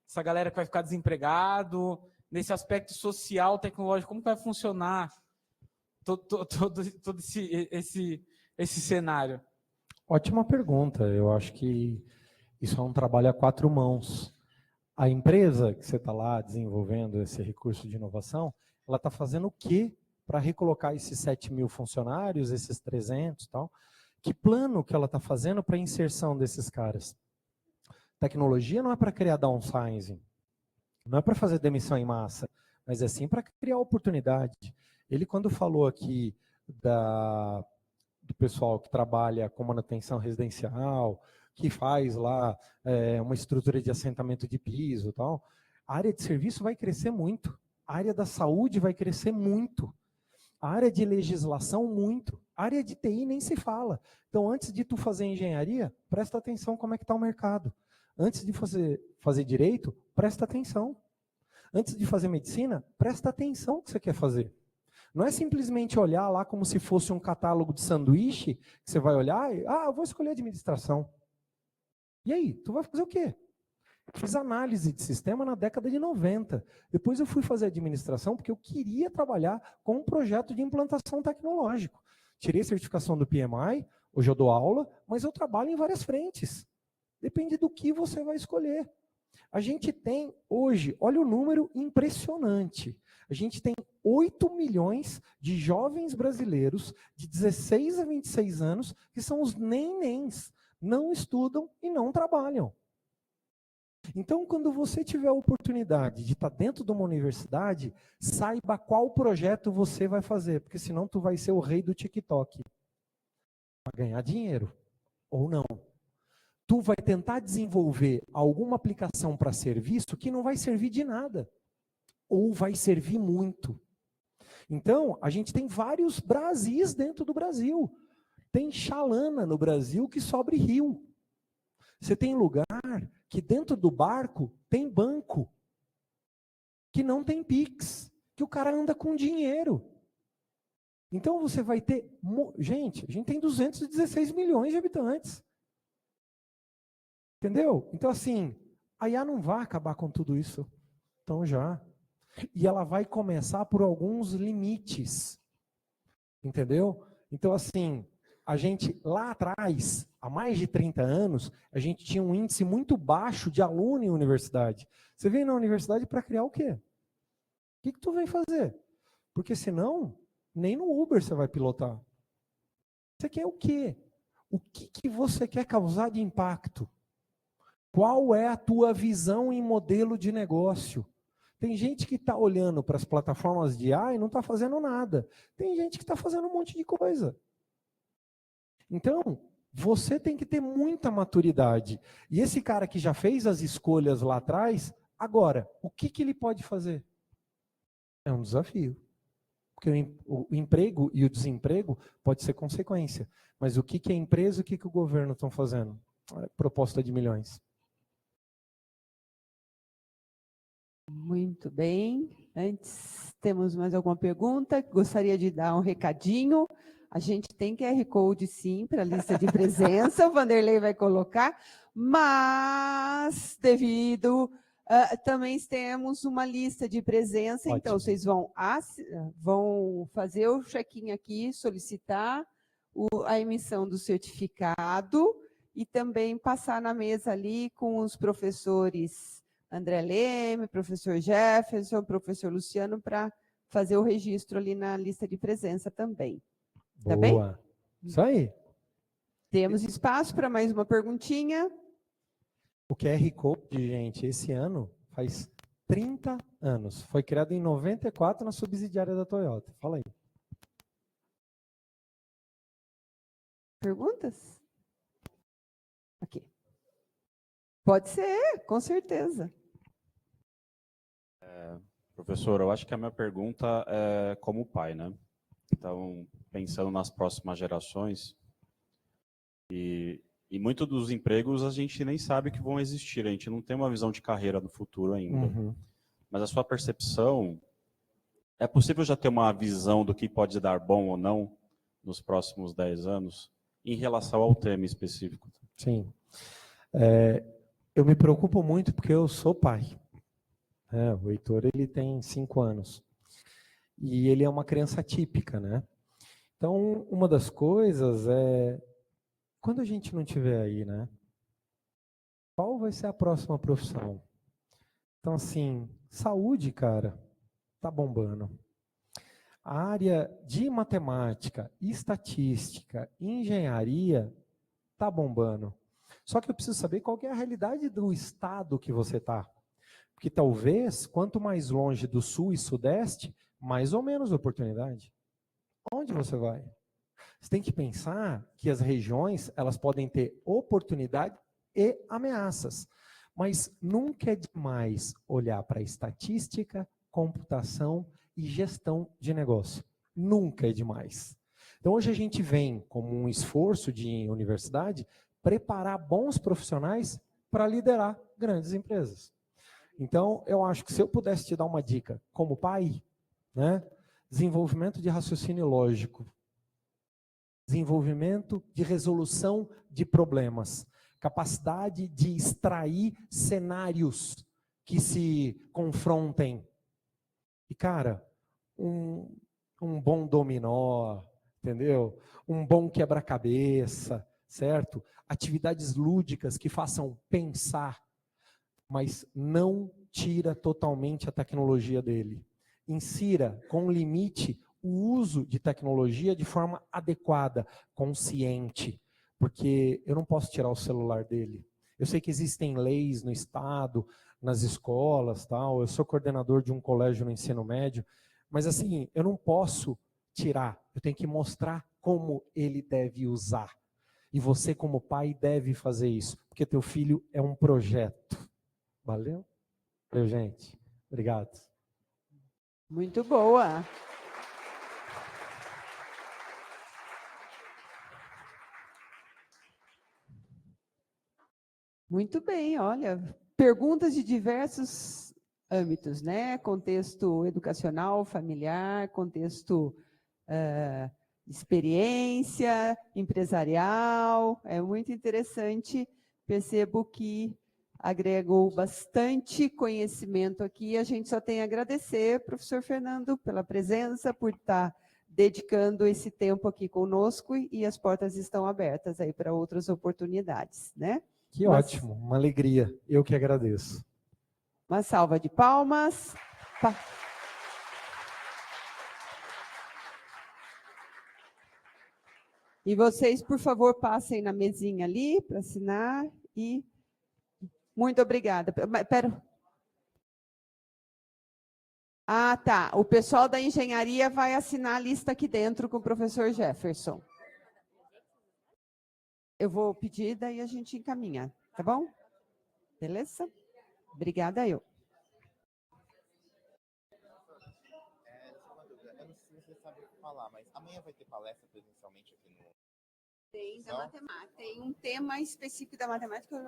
essa galera que vai ficar desempregado? Nesse aspecto social, tecnológico, como que vai funcionar todo esse cenário? Ótima pergunta. Eu acho que isso é um trabalho a 4 mãos. A empresa que você está lá desenvolvendo esse recurso de inovação, ela está fazendo o quê para recolocar esses 7 mil funcionários, esses 300 e tal? Que plano que ela está fazendo para a inserção desses caras? Tecnologia não é para criar downsizing, não é para fazer demissão em massa, mas é sim para criar oportunidade. Ele, quando falou aqui do pessoal que trabalha com manutenção residencial, que faz lá uma estrutura de assentamento de piso e tal, a área de serviço vai crescer muito, a área da saúde vai crescer muito, a área de legislação muito, a área de TI nem se fala. Então, antes de tu fazer engenharia, presta atenção como é que está o mercado. Antes de fazer direito, presta atenção. Antes de fazer medicina, presta atenção no que você quer fazer. Não é simplesmente olhar lá como se fosse um catálogo de sanduíche, que você vai olhar e, eu vou escolher administração. E aí, tu vai fazer o quê? Fiz análise de sistema na década de 90. Depois eu fui fazer administração porque eu queria trabalhar com um projeto de implantação tecnológico. Tirei certificação do PMI, hoje eu dou aula, mas eu trabalho em várias frentes. Depende do que você vai escolher. A gente tem hoje, olha o número impressionante, a gente tem 8 milhões de jovens brasileiros de 16 a 26 anos que são os nenéns, não estudam e não trabalham. Então, quando você tiver a oportunidade de estar dentro de uma universidade, saiba qual projeto você vai fazer, porque senão tu vai ser o rei do TikTok. Para ganhar dinheiro, ou não. Tu vai tentar desenvolver alguma aplicação para serviço que não vai servir de nada, ou vai servir muito. Então, a gente tem vários Brasis dentro do Brasil. Tem chalana no Brasil que sobe rio. Você tem lugar que dentro do barco tem banco, que não tem Pix, que o cara anda com dinheiro. Então você vai ter... Gente, a gente tem 216 milhões de habitantes. Entendeu? Então assim, A IA não vai acabar com tudo isso. Então já. E ela vai começar por alguns limites. Entendeu? Então, assim, a gente lá atrás, há mais de 30 anos, a gente tinha um índice muito baixo de aluno em universidade. Você vem na universidade para criar o quê? O que tu vem fazer? Porque senão, nem no Uber você vai pilotar. Você quer o quê? O que você quer causar de impacto? Qual é a tua visão em modelo de negócio? Tem gente que está olhando para as plataformas de AI e não está fazendo nada. Tem gente que está fazendo um monte de coisa. Então, você tem que ter muita maturidade. E esse cara que já fez as escolhas lá atrás, agora, o que ele pode fazer? É um desafio. Porque o emprego e o desemprego pode ser consequência. Mas o que a empresa e o que o governo estão fazendo? Proposta de milhões. Muito bem. Antes, temos mais alguma pergunta? Gostaria de dar um recadinho. A gente tem QR Code, sim, para a lista de presença. O Vanderlei vai colocar. Mas, devido... também temos uma lista de presença. Ótimo. Então, vocês vão fazer o check-in aqui, solicitar a emissão do certificado e também passar na mesa ali com os professores André Leme, professor Jefferson, professor Luciano, para fazer o registro ali na lista de presença também. Tá bem? Boa. Isso aí. Temos espaço para mais uma perguntinha. O QR Code, gente, esse ano faz 30 anos. Foi criado em 94 na subsidiária da Toyota. Fala aí. Perguntas? Aqui. Pode ser, com certeza. Professor, eu acho que a minha pergunta é como pai, né? Então, pensando nas próximas gerações, e muitos dos empregos a gente nem sabe que vão existir, a gente não tem uma visão de carreira no futuro ainda. Uhum. Mas a sua percepção, é possível já ter uma visão do que pode dar bom ou não nos próximos 10 anos, em relação ao tema específico? Sim. Eu me preocupo muito porque eu sou pai. O Heitor, ele tem 5 anos. E ele é uma criança típica, né? Então, uma das coisas é, quando a gente não estiver aí, né? Qual vai ser a próxima profissão? Então, assim, saúde, cara, tá bombando. A área de matemática, estatística, engenharia, tá bombando. Só que eu preciso saber qual que é a realidade do estado que você está. Porque talvez, quanto mais longe do sul e sudeste, mais ou menos oportunidade. Onde você vai? Você tem que pensar que as regiões, elas podem ter oportunidade e ameaças. Mas nunca é demais olhar para estatística, computação e gestão de negócio. Nunca é demais. Então hoje a gente vem, como um esforço de universidade, preparar bons profissionais para liderar grandes empresas. Então, eu acho que se eu pudesse te dar uma dica, como pai, né? Desenvolvimento de raciocínio lógico, desenvolvimento de resolução de problemas, capacidade de extrair cenários que se confrontem. E, cara, um bom dominó, entendeu? Um bom quebra-cabeça, certo? Atividades lúdicas que façam pensar, mas não tira totalmente a tecnologia dele. Insira com limite o uso de tecnologia de forma adequada, consciente, porque eu não posso tirar o celular dele. Eu sei que existem leis no estado, nas escolas, tal. Eu sou coordenador de um colégio no ensino médio, mas assim, eu não posso tirar, eu tenho que mostrar como ele deve usar. E você, como pai, deve fazer isso, porque teu filho é um projeto. Valeu? Valeu, gente. Obrigado. Muito boa. Muito bem, olha, perguntas de diversos âmbitos, né? Contexto educacional, familiar, contexto experiência, empresarial. É muito interessante, percebo que agregou bastante conhecimento aqui. A gente só tem a agradecer, professor Fernando, pela presença, por estar dedicando esse tempo aqui conosco, e as portas estão abertas aí para outras oportunidades, né? Que ótimo, uma alegria. Eu que agradeço. Uma salva de palmas. E vocês, por favor, passem na mesinha ali para assinar. E muito obrigada. Pera. Ah, tá. O pessoal da engenharia vai assinar a lista aqui dentro com o professor Jefferson. Eu vou pedir, daí a gente encaminha, tá bom? Beleza? Obrigada, eu. Eu não sei se você sabe falar, mas amanhã vai ter palestra presencialmente aqui no... Tem da matemática. Tem um tema específico da matemática que eu não